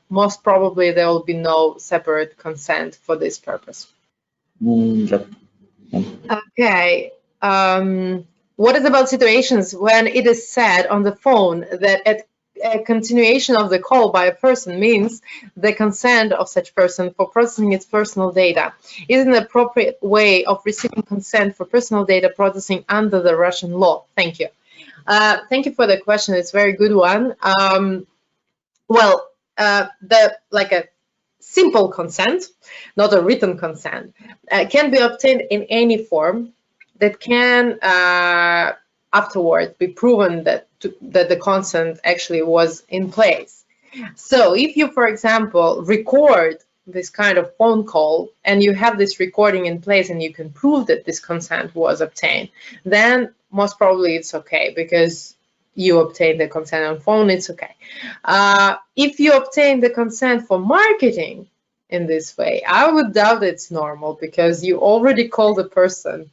most probably there will be no separate consent for this purpose. Okay. What is about situations when it is said on the phone that a continuation of the call by a person means the consent of such person for processing its personal data? Is an appropriate way of receiving consent for personal data processing under the Russian law? Thank you. Thank you for the question. It's a very good one. Like a simple consent, not a written consent, can be obtained in any form that can afterwards be proven that the consent actually was in place. So if you, for example, record this kind of phone call and you have this recording in place and you can prove that this consent was obtained, then most probably it's okay because you obtain the consent on phone, it's okay. If you obtain the consent for marketing in this way, I would doubt it's normal because you already called the person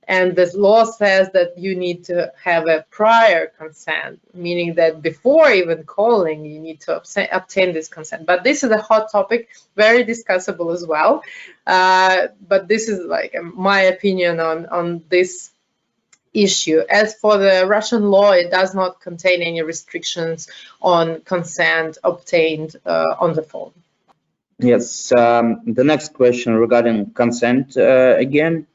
and the law says that you need to have a prior consent, meaning that before even calling, you need to obtain this consent. But this is a hot topic, very discussable as well. But this is like my opinion on this issue. As for the Russian law, it does not contain any restrictions on consent obtained on the phone. Yes, the next question regarding consent again.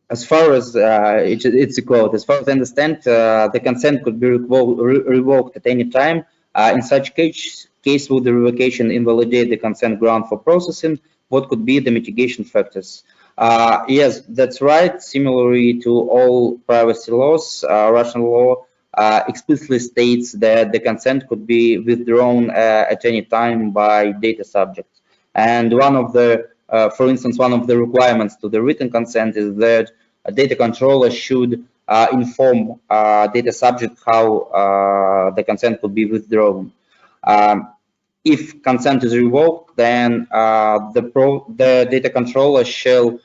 As far as it's a quote, as far as I understand, the consent could be revoked at any time. In such case, would the revocation invalidate the consent ground for processing? What could be the mitigation factors? Yes, that's right. Similarly to all privacy laws, Russian law explicitly states that the consent could be withdrawn at any time by data subjects. And one of the for instance, one of the requirements to the written consent is that a data controller should inform data subject how the consent could be withdrawn. If consent is revoked, then the data controller shall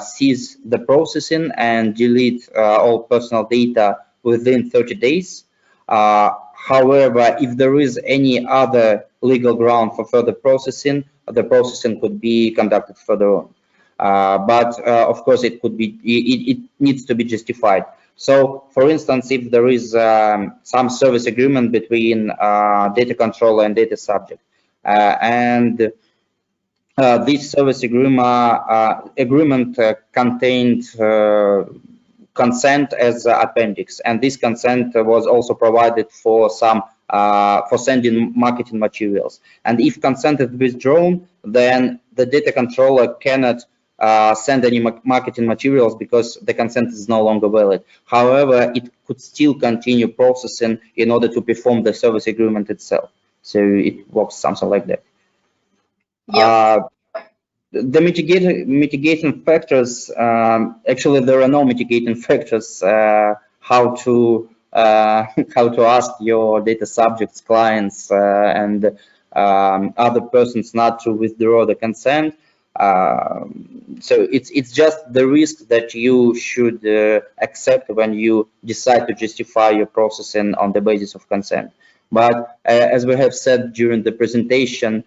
cease the processing and delete all personal data within 30 days. However, if there is any other legal ground for further processing, the processing could be conducted further on. But of course, it needs to be justified. So, for instance, if there is some service agreement between data controller and data subject, and this service agreement contained consent as appendix, and this consent was also provided for some for sending marketing materials. And if consent is withdrawn, then the data controller cannot send any marketing materials because the consent is no longer valid. However, it could still continue processing in order to perform the service agreement itself. So it works something like that. Yeah. The mitigating factors, actually there are no mitigating factors how to ask your data subjects, clients, and other persons not to withdraw the consent. So it's just the risk that you should accept when you decide to justify your processing on the basis of consent. But as we have said during the presentation,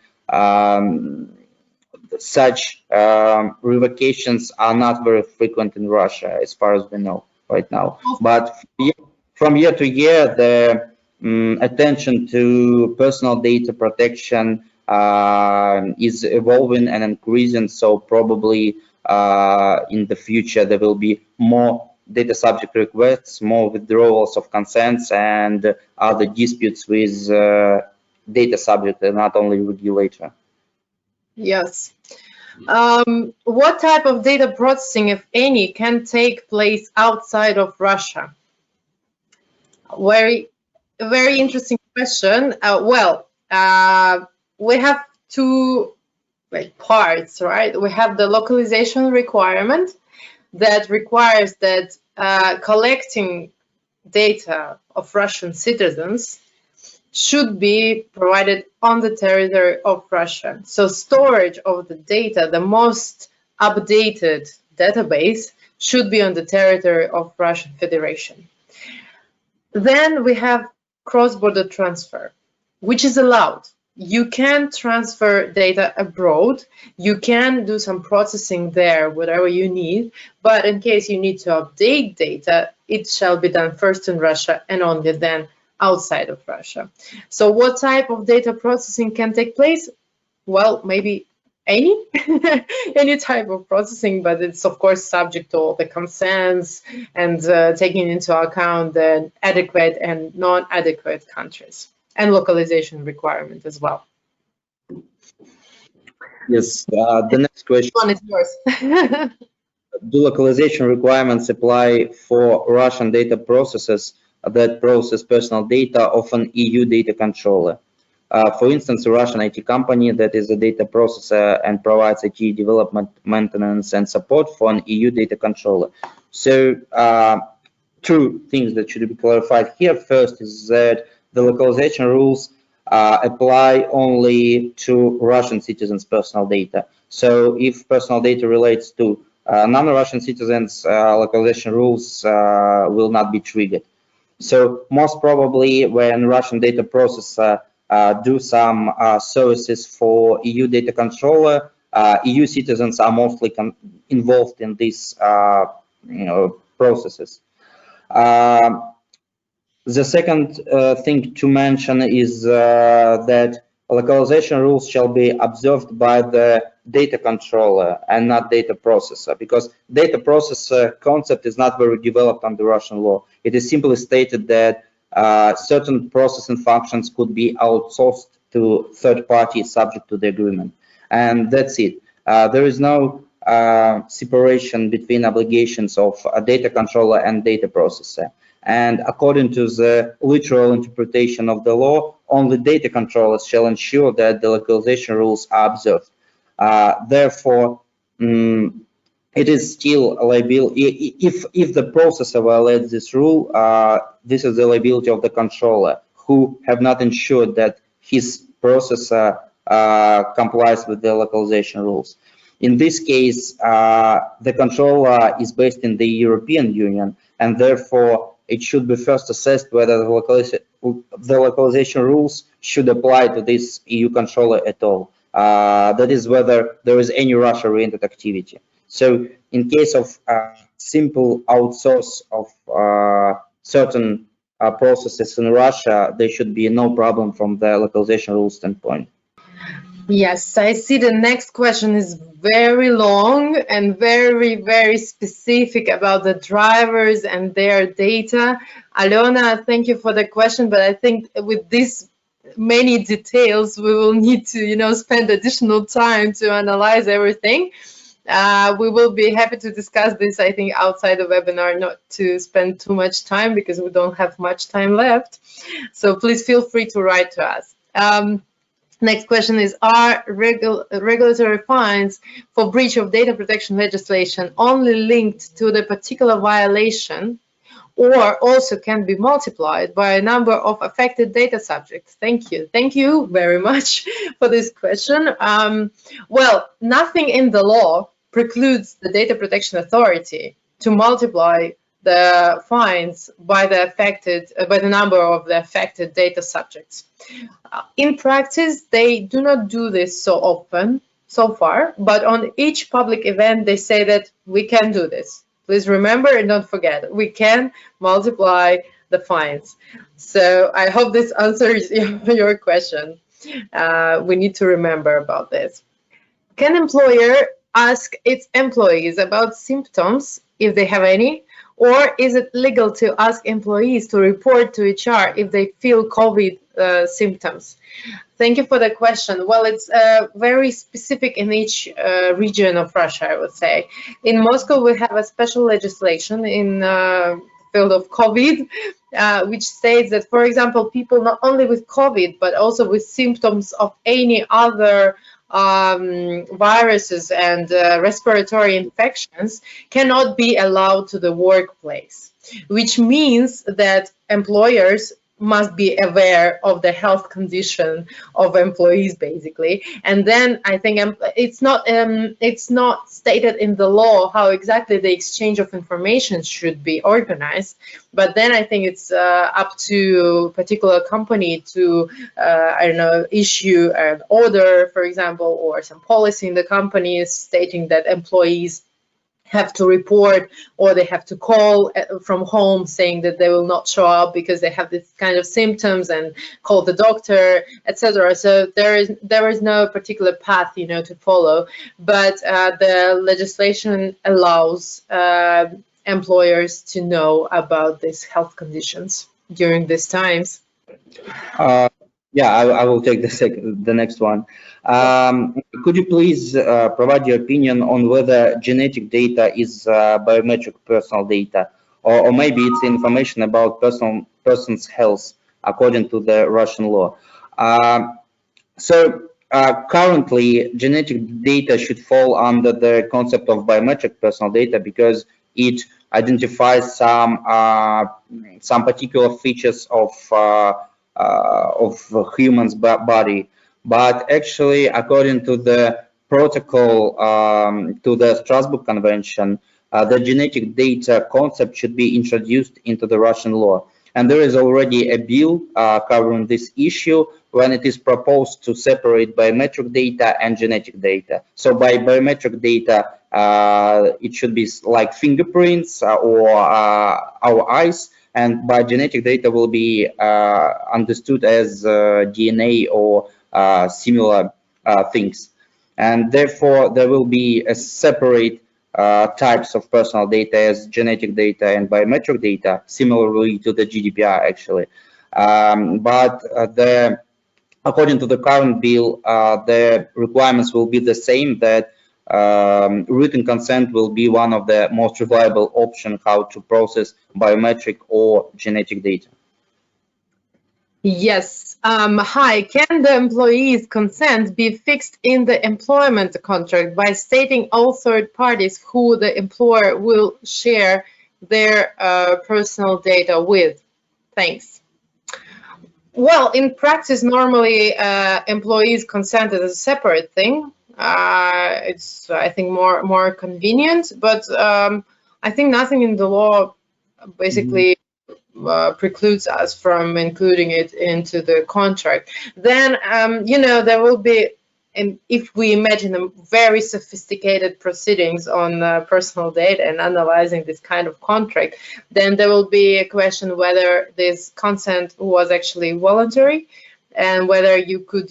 such revocations are not very frequent in Russia, as far as we know right now. But from year to year, the attention to personal data protection is evolving and increasing. So probably in the future, there will be more data subject requests, more withdrawals of consents, and other disputes with data subject and not only regulator. Yes. What type of data processing, if any, can take place outside of Russia? Very interesting question. We have two parts, right? We have the localization requirement that requires that collecting data of Russian citizens should be provided on the territory of Russia. So storage of the data, the most updated database, should be on the territory of Russian Federation. Then we have cross-border transfer, which is allowed. You can transfer data abroad. You can do some processing there, whatever you need. But in case you need to update data, it shall be done first in Russia and only then outside of Russia. So what type of data processing can take place? Well, maybe any any type of processing, but it's of course subject to all the consents and taking into account the adequate and non-adequate countries and localization requirement as well. Yes, the next question. One is yours. Do localization requirements apply for Russian data processors that process personal data of an EU data controller? For instance, a Russian IT company that is a data processor and provides IT development, maintenance, and support for an EU data controller. So, two things that should be clarified here. First is that the localization rules apply only to Russian citizens' personal data. So, if personal data relates to non-Russian citizens, localization rules will not be triggered. So, most probably, when Russian data processor do some services for EU data controller, EU citizens are mostly involved in these processes. The second thing to mention is that localization rules shall be observed by the data controller and not data processor, because data processor concept is not very developed under Russian law. It is simply stated that certain processing functions could be outsourced to third parties subject to the agreement, and that's it. There is no separation between obligations of a data controller and data processor. And according to the literal interpretation of the law, only data controllers shall ensure that the localization rules are observed. Therefore, it is still a liability. If the processor violates this rule, this is the liability of the controller, who have not ensured that his processor complies with the localization rules. In this case, the controller is based in the European Union, and therefore it should be first assessed whether the localization rules should apply to this EU controller at all. That is, whether there is any Russia-oriented activity. So, in case of simple outsource of certain processes in Russia, there should be no problem from the localization rules standpoint. Yes, I see the next question is very long and very, very specific about the drivers and their data. Alona, thank you for the question, but I think with this many details, we will need to, spend additional time to analyze everything. We will be happy to discuss this, I think, outside the webinar, not to spend too much time because we don't have much time left. So please feel free to write to us. Next question is, are regulatory fines for breach of data protection legislation only linked to the particular violation, or also can be multiplied by a number of affected data subjects? Thank you. Thank you very much for this question. Well, nothing in the law precludes the Data Protection Authority to multiply the fines by the number of the affected data subjects. In practice, they do not do this so often, so far, but on each public event, they say that we can do this. Please remember and don't forget, we can multiply the fines. So I hope this answers your question. We need to remember about this. Can employer ask its employees about symptoms if they have any? Or is it legal to ask employees to report to HR if they feel COVID symptoms? Thank you for the question. Well, it's very specific in each region of Russia, I would say. In Moscow, we have a special legislation in the field of COVID, which states that, for example, people not only with COVID, but also with symptoms of any other viruses and respiratory infections cannot be allowed to the workplace, which means that employers must be aware of the health condition of employees, basically. And then I think it's not stated in the law how exactly the exchange of information should be organized. But then I think it's up to a particular company to, I don't know, issue an order, for example, or some policy in the company stating that employees have to report, or they have to call from home saying that they will not show up because they have this kind of symptoms and call the doctor, etc. So there is no particular path, to follow, but the legislation allows employers to know about these health conditions during these times. Yeah, I will take the next one. Could you please provide your opinion on whether genetic data is biometric personal data, or maybe it's information about person's health according to the Russian law? Currently, genetic data should fall under the concept of biometric personal data because it identifies some particular features of human's body. But actually, according to the protocol to the Strasbourg Convention, the genetic data concept should be introduced into the Russian law. And there is already a bill covering this issue when it is proposed to separate biometric data and genetic data. So by biometric data, it should be like fingerprints or our eyes, and by genetic data will be understood as DNA or similar things. And therefore, there will be a separate types of personal data as genetic data and biometric data, similarly to the GDPR actually. According to the current bill, the requirements will be the same, that written consent will be one of the most reliable options how to process biometric or genetic data. Yes. Hi, can the employee's consent be fixed in the employment contract by stating all third parties who the employer will share their personal data with? Thanks. Well, in practice, normally employees' consent is a separate thing. It's, I think, more convenient, but I think nothing in the law basically precludes us from including it into the contract. Then, there will be, and if we imagine a very sophisticated proceedings on personal data and analyzing this kind of contract, then there will be a question whether this consent was actually voluntary, and whether you could,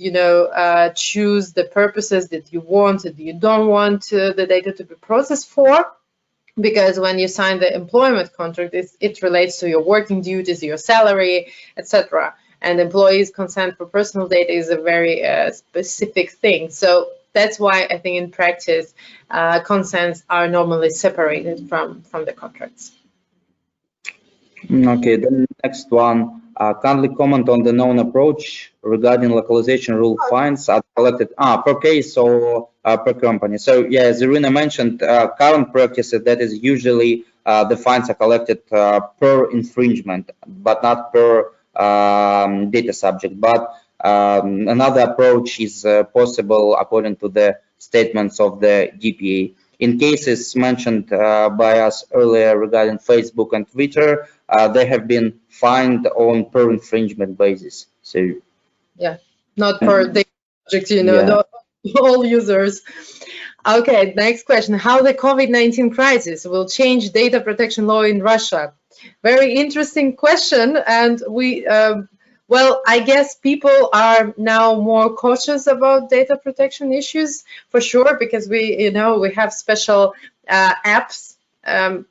choose the purposes that you want, that you don't want the data to be processed for. Because when you sign the employment contract, it relates to your working duties, your salary, etc. And employees' consent for personal data is a very specific thing. So that's why I think in practice, consents are normally separated from the contracts. Okay, the next one. Kindly comment on the known approach regarding localization rule fines are collected per case or per company. So yeah, as Irina mentioned, current practice that is usually the fines are collected per infringement, but not per data subject. But another approach is possible according to the statements of the DPA. In cases mentioned by us earlier regarding Facebook and Twitter, they have been fined on per infringement basis. So yeah, not per data subject, not all users. Okay, next question. How the COVID-19 crisis will change data protection law in Russia? Very interesting question, and we well, I guess people are now more cautious about data protection issues for sure, because we have special apps,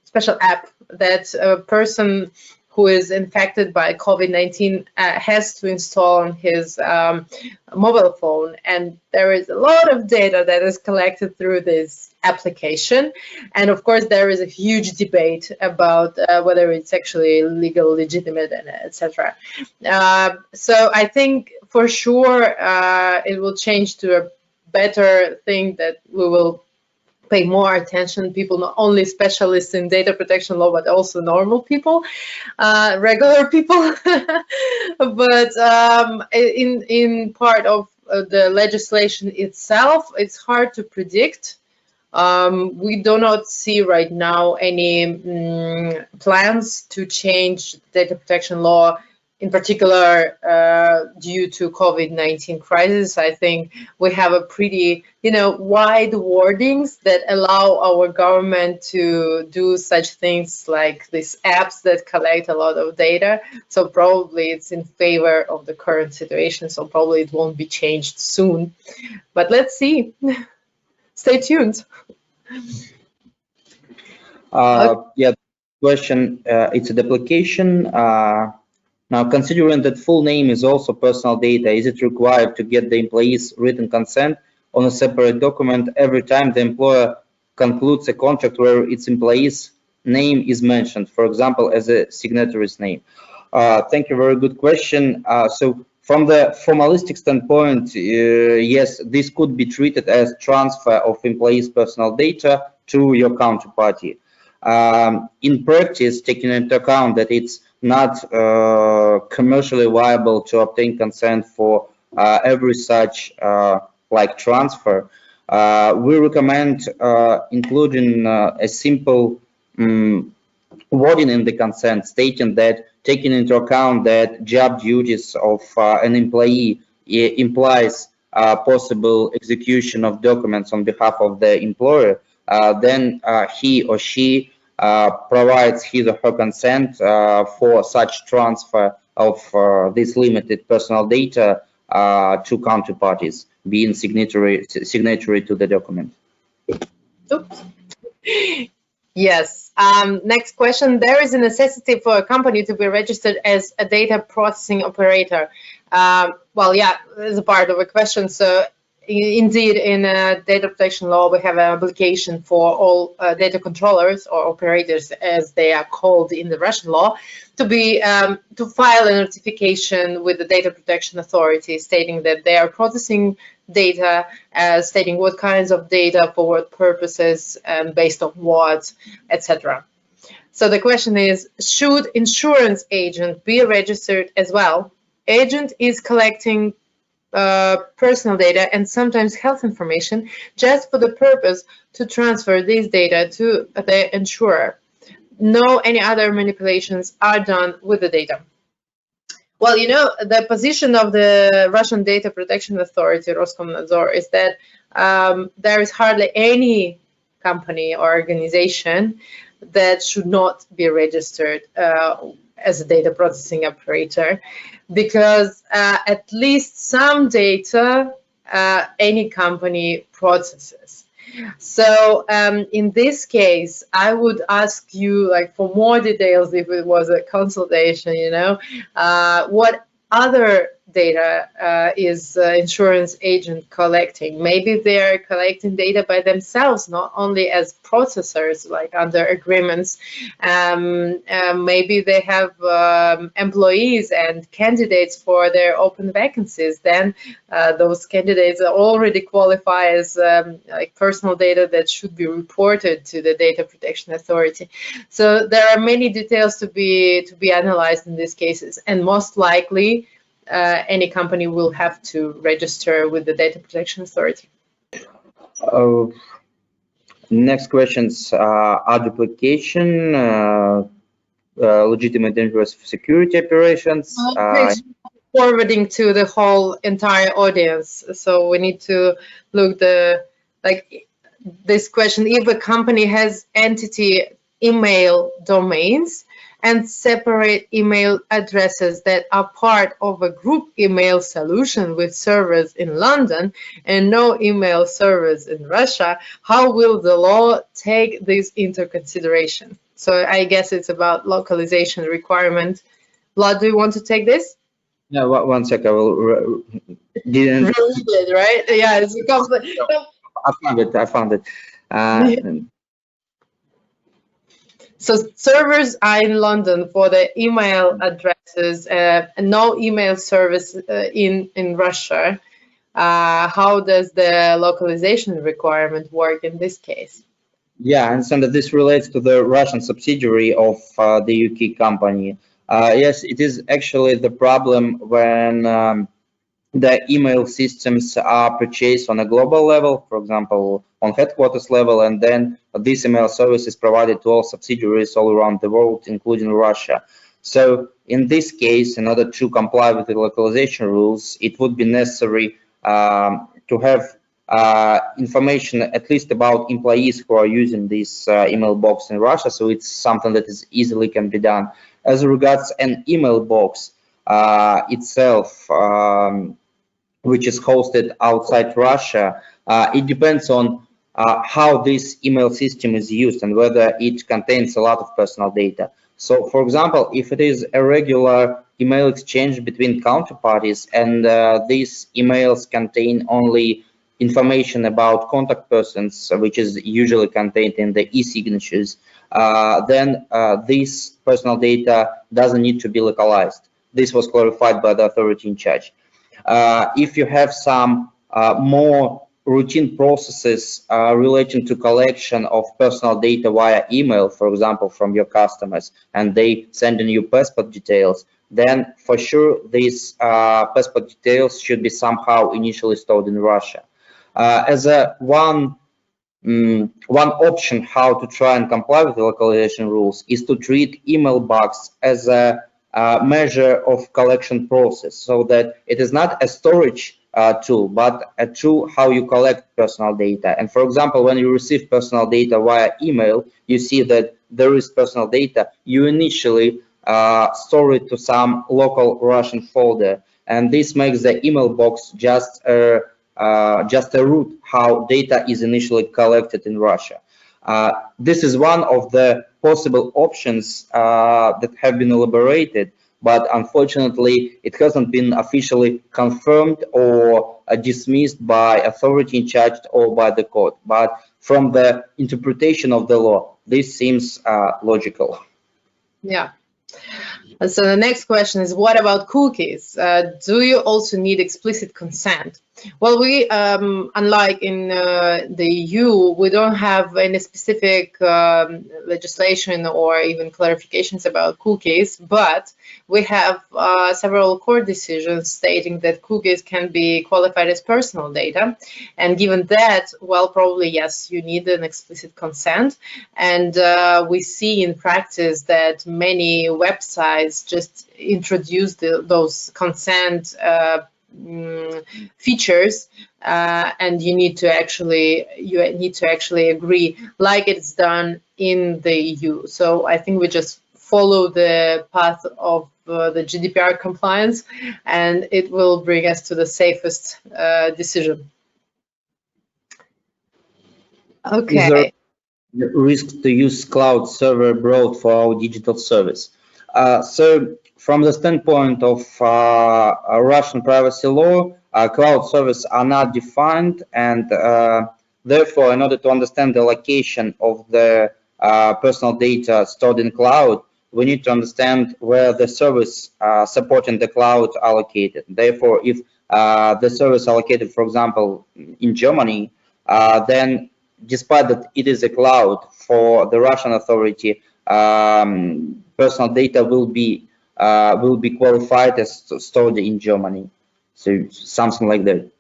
special app that a person who is infected by COVID-19 has to install on his mobile phone. And there is a lot of data that is collected through this application. And of course, there is a huge debate about whether it's actually legal, legitimate, and etc. So I think for sure it will change to a better thing, that we will pay more attention. People, not only specialists in data protection law, but also normal people, regular people. But in part of the legislation itself, it's hard to predict. We do not see right now any plans to change data protection law, in particular due to COVID-19 crisis. I think we have a pretty, wide wordings that allow our government to do such things like these apps that collect a lot of data. So probably it's in favor of the current situation. So probably it won't be changed soon. But let's see. Stay tuned. Yeah, question, it's a duplication. Now, considering that full name is also personal data, is it required to get the employee's written consent on a separate document every time the employer concludes a contract where its employee's name is mentioned, for example, as a signatory's name? Thank you, very good question. So from the formalistic standpoint, yes, this could be treated as transfer of employees' personal data to your counterparty. In practice, taking into account that it's not commercially viable to obtain consent for every such like transfer, we recommend including a simple wording in the consent stating that taking into account that job duties of an employee implies possible execution of documents on behalf of the employer, then he or she provides his or her consent for such transfer of this limited personal data to counterparties, being signatory to the document. Oops. Yes. Next question. There is a necessity for a company to be registered as a data processing operator. Well, yeah, as a part of a question. So indeed, in data protection law, we have an obligation for all data controllers or operators, as they are called in the Russian law, to be to file a notification with the data protection authority stating that they are processing data, stating what kinds of data, for what purposes, and based on what, etc. So the question is, should insurance agent be registered as well? Agent is collecting personal data and sometimes health information just for the purpose to transfer these data to the insurer. No any other manipulations are done with the data. Well, the position of the Russian Data Protection Authority, Roskomnadzor, is that there is hardly any company or organization that should not be registered as a data processing operator, because at least some data any company processes. So in this case, I would ask you, like, for more details, if it was a consultation, what other data is insurance agent collecting? Maybe they're collecting data by themselves, not only as processors, like under agreements. Maybe they have employees and candidates for their open vacancies. Then those candidates already qualify as like personal data that should be reported to the Data Protection Authority. So there are many details to be analyzed in these cases, and most likely any company will have to register with the Data Protection Authority. Next questions are duplication, legitimate interest of security operations. Forwarding to the whole entire audience. So we need to look this question: if a company has entity email domains and separate email addresses that are part of a group email solution with servers in London and no email servers in Russia, how will the law take this into consideration? So I guess it's about localization requirement. Vlad, do you want to take this? No, one sec. I will. Didn't read it, right? Yeah, it's complex. I found it. So servers are in London for the email addresses, and no email service in Russia. How does the localization requirement work in this case? Yeah, and so that this relates to the Russian subsidiary of the UK company. Yes, it is actually the problem when the email systems are purchased on a global level, for example, on headquarters level, and then this email service is provided to all subsidiaries all around the world, including Russia. So in this case, in order to comply with the localization rules, it would be necessary to have information at least about employees who are using this email box in Russia. So it's something that is easily can be done. As regards an email box itself, which is hosted outside Russia, it depends on how this email system is used and whether it contains a lot of personal data. So, for example, if it is a regular email exchange between counterparties and these emails contain only information about contact persons, which is usually contained in the e-signatures, then this personal data doesn't need to be localized. This was clarified by the authority in charge. If you have some more routine processes relating to collection of personal data via email, for example, from your customers, and they send in you passport details, then for sure these passport details should be somehow initially stored in Russia. As a one option how to try and comply with the localization rules is to treat email box as a measure of collection process, so that it is not a storage tool, but a tool how you collect personal data. And for example, when you receive personal data via email, you see that there is personal data. You initially store it to some local Russian folder, and this makes the email box just a route how data is initially collected in Russia. This is one of the possible options that have been elaborated, but unfortunately it hasn't been officially confirmed or dismissed by authority in charge or by the court. But from the interpretation of the law, this seems logical. Yeah. So the next question is, what about cookies? Do you also need explicit consent? Well, we, unlike in the EU, we don't have any specific legislation or even clarifications about cookies, but we have several court decisions stating that cookies can be qualified as personal data. And given that, well, probably, yes, you need an explicit consent. And we see in practice that many websites just introduce those consent features, and you need to actually agree, like it's done in the EU. So I think we just follow the path of the GDPR compliance, and it will bring us to the safest decision. Okay. Is there risk to use cloud server abroad for our digital service? So from the standpoint of Russian privacy law, cloud services are not defined, and therefore, in order to understand the location of the personal data stored in cloud, we need to understand where the service supporting the cloud are located. Therefore, if the service are located, for example, in Germany, then despite that it is a cloud, for the Russian authority, personal data will be qualified as stored in Germany. So something like that.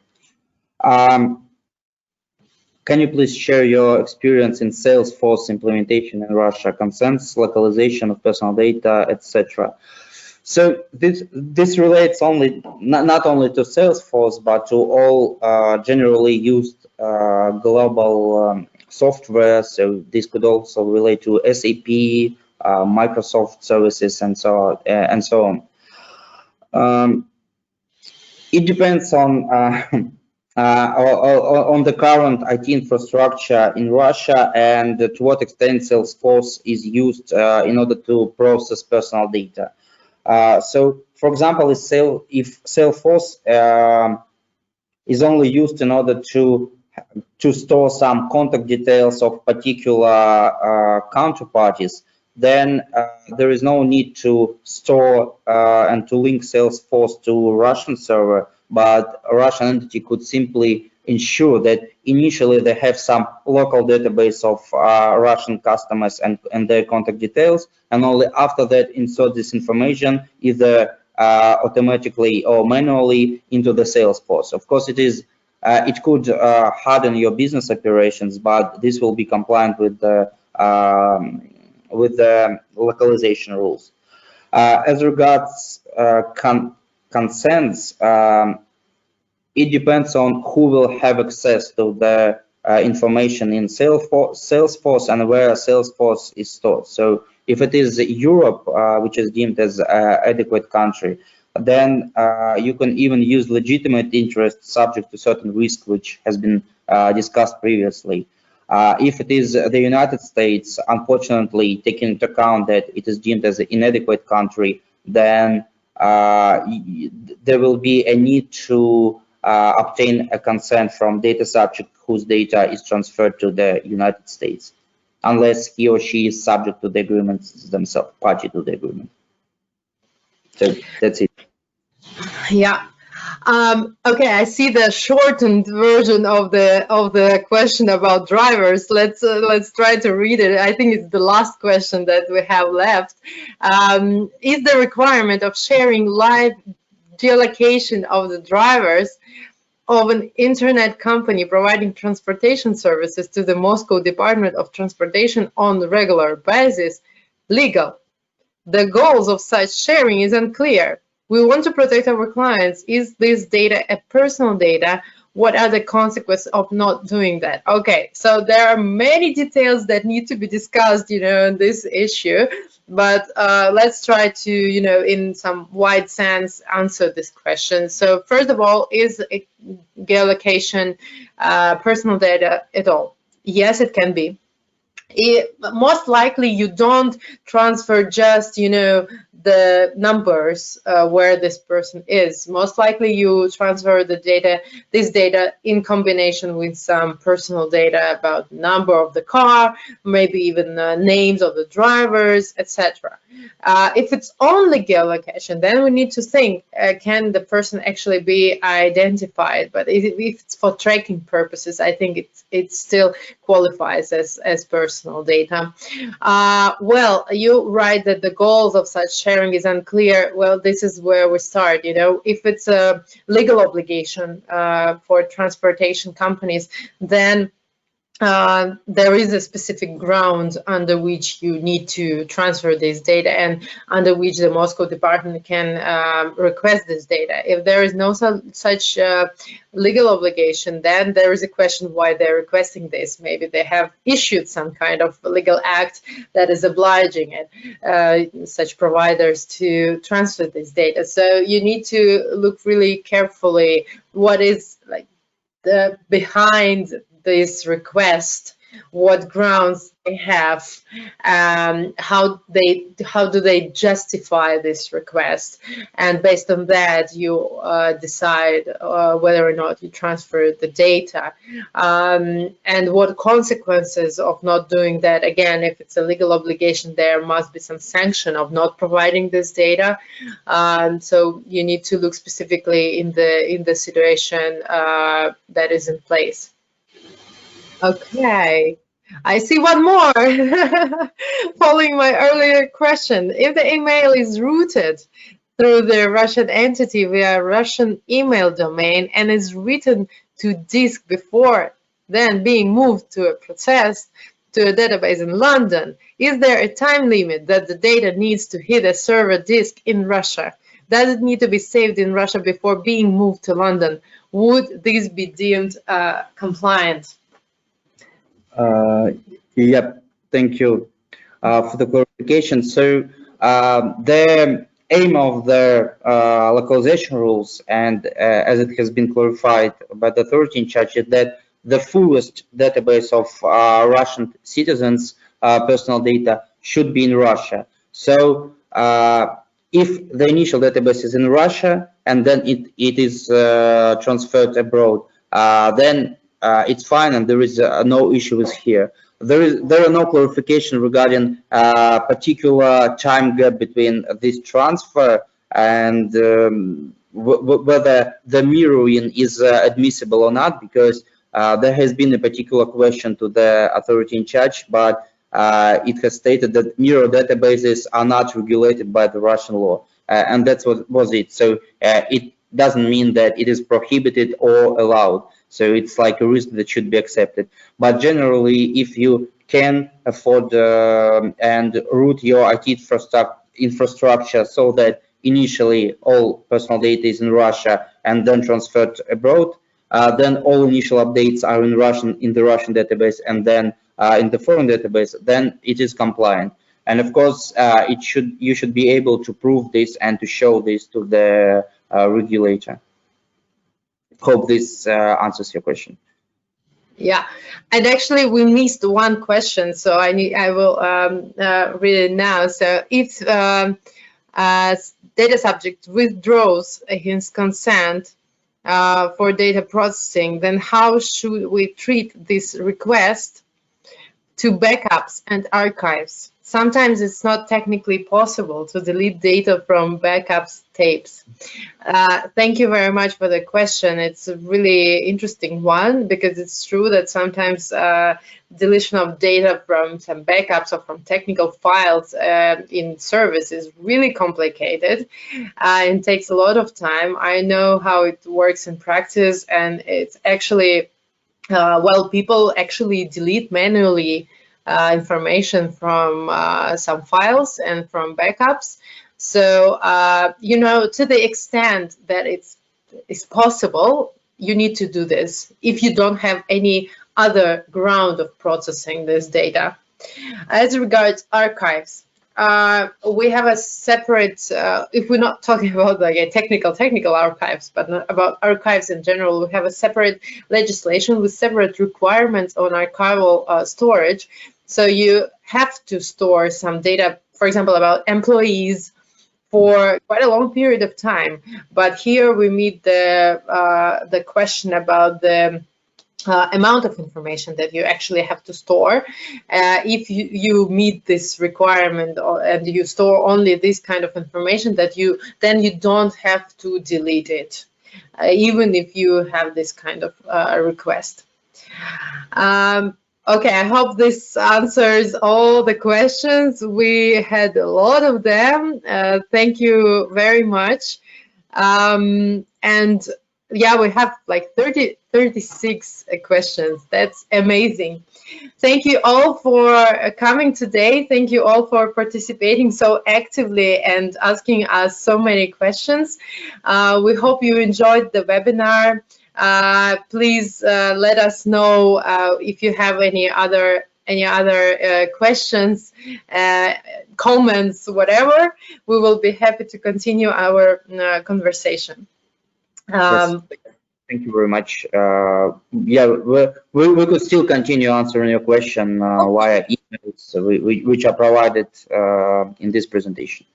Can you please share your experience in Salesforce implementation in Russia, consents, localization of personal data, etc.? So this relates not only to Salesforce, but to all generally used global software. So this could also relate to SAP, Microsoft services, and so on. It depends on the current IT infrastructure in Russia and to what extent Salesforce is used in order to process personal data. So, for example, if Salesforce is only used in order to store some contact details of particular counterparties, then there is no need to store and to link Salesforce to a Russian server. but a Russian entity could simply ensure that initially they have some local database of Russian customers and their contact details, and only after that insert this information either automatically or manually into the Salesforce. Of course, it could harden your business operations, but this will be compliant with the localization rules. As regards consents, it depends on who will have access to the information in Salesforce and where Salesforce is stored. So if it is Europe, which is deemed as an adequate country, then you can even use legitimate interest subject to certain risk, which has been discussed previously. If it is the United States, unfortunately, taking into account that it is deemed as an inadequate country, then there will be a need to obtain a consent from data subject whose data is transferred to the United States, unless he or she is subject to the agreements themselves, party to the agreement. So that's it. Yeah. Okay, I see the shortened version of the question about drivers. Let's try to read it. I think it's the last question that we have left. Is the requirement of sharing live geolocation of the drivers of an internet company providing transportation services to the Moscow Department of Transportation on a regular basis legal? The goals of such sharing is unclear. We want to protect our clients. Is this data a personal data? What are the consequences of not doing that? Okay, so there are many details that need to be discussed, on this issue, but let's try to, in some wide sense, answer this question. So first of all, is geolocation personal data at all? Yes, it can be. Most likely you don't transfer just the numbers where this person is. Most likely you transfer this data in combination with some personal data about the number of the car, maybe even the names of the drivers, etc. If it's only geolocation, then we need to think, can the person actually be identified? But if it's for tracking purposes, I think it still qualifies as personal data. Well, you write that the goals of such sharing is unclear. Well, this is where we start. If it's a legal obligation for transportation companies, then there is a specific ground under which you need to transfer this data and under which the Moscow department can request this data. If there is no such legal obligation, then there is a question why they're requesting this. Maybe they have issued some kind of legal act that is obliging such providers to transfer this data. So you need to look really carefully what is the behind this request, what grounds they have, how do they justify this request, and based on that you decide whether or not you transfer the data, and what consequences of not doing that. Again, if it's a legal obligation, there must be some sanction of not providing this data. So you need to look specifically in the situation that is in place. Okay, I see one more. Following my earlier question, if the email is routed through the Russian entity via Russian email domain and is written to disk before then being moved to a database in London, is there a time limit that the data needs to hit a server disk in Russia? Does it need to be saved in Russia before being moved to London? Would this be deemed compliant? Yep, thank you for the clarification. So the aim of the localization rules, and as it has been clarified by the authority in charge, is that the fullest database of Russian citizens' personal data should be in Russia. So if the initial database is in Russia and then it is transferred abroad, then it's fine, and there is no issues here. There are no clarification regarding particular time gap between this transfer and whether the mirroring is admissible or not, because there has been a particular question to the authority in charge, but it has stated that mirror databases are not regulated by the Russian law, and that's what was it. So it doesn't mean that it is prohibited or allowed. So it's like a risk that should be accepted. But generally, if you can afford and route your IT infrastructure so that initially all personal data is in Russia and then transferred abroad, then all initial updates are in the Russian database, and then in the foreign database, then it is compliant. And of course, you should be able to prove this and to show this to the regulator. Hope this answers your question. Yeah, and actually we missed one question, so I will read it now. So if data subject withdraws his consent for data processing, then how should we treat this request to backups and archives? Sometimes it's not technically possible to delete data from backups tapes. Thank you very much for the question. It's a really interesting one, because it's true that sometimes deletion of data from some backups or from technical files in service is really complicated and takes a lot of time. I know how it works in practice, and it's actually, well, people actually delete manually information from some files and from backups. So, you know, to the extent that it's possible, you need to do this if you don't have any other ground of processing this data. As regards archives, we have a separate, if we're not talking about like a technical archives, but not about archives in general, we have a separate legislation with separate requirements on archival storage. So you have to store some data, for example, about employees for quite a long period of time. But here we meet the question about the amount of information that you actually have to store. If you meet this requirement and you store only this kind of information, then you don't have to delete it, even if you have this kind of request. Okay, I hope this answers all the questions. We had a lot of them. Thank you very much. And yeah, we have like 36 questions. That's amazing. Thank you all for coming today. Thank you all for participating so actively and asking us so many questions. We hope you enjoyed the webinar. Please let us know if you have any other questions, comments, whatever. We will be happy to continue our conversation. Yes. Thank you very much. Yeah, we could still continue answering your question via emails, which are provided in this presentation.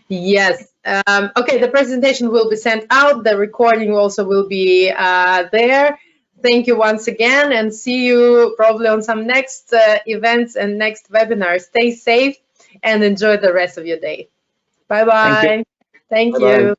Yes. Okay, the presentation will be sent out. The recording also will be there. Thank you once again, and see you probably on some next events and next webinars. Stay safe and enjoy the rest of your day. Bye-bye. Thank you.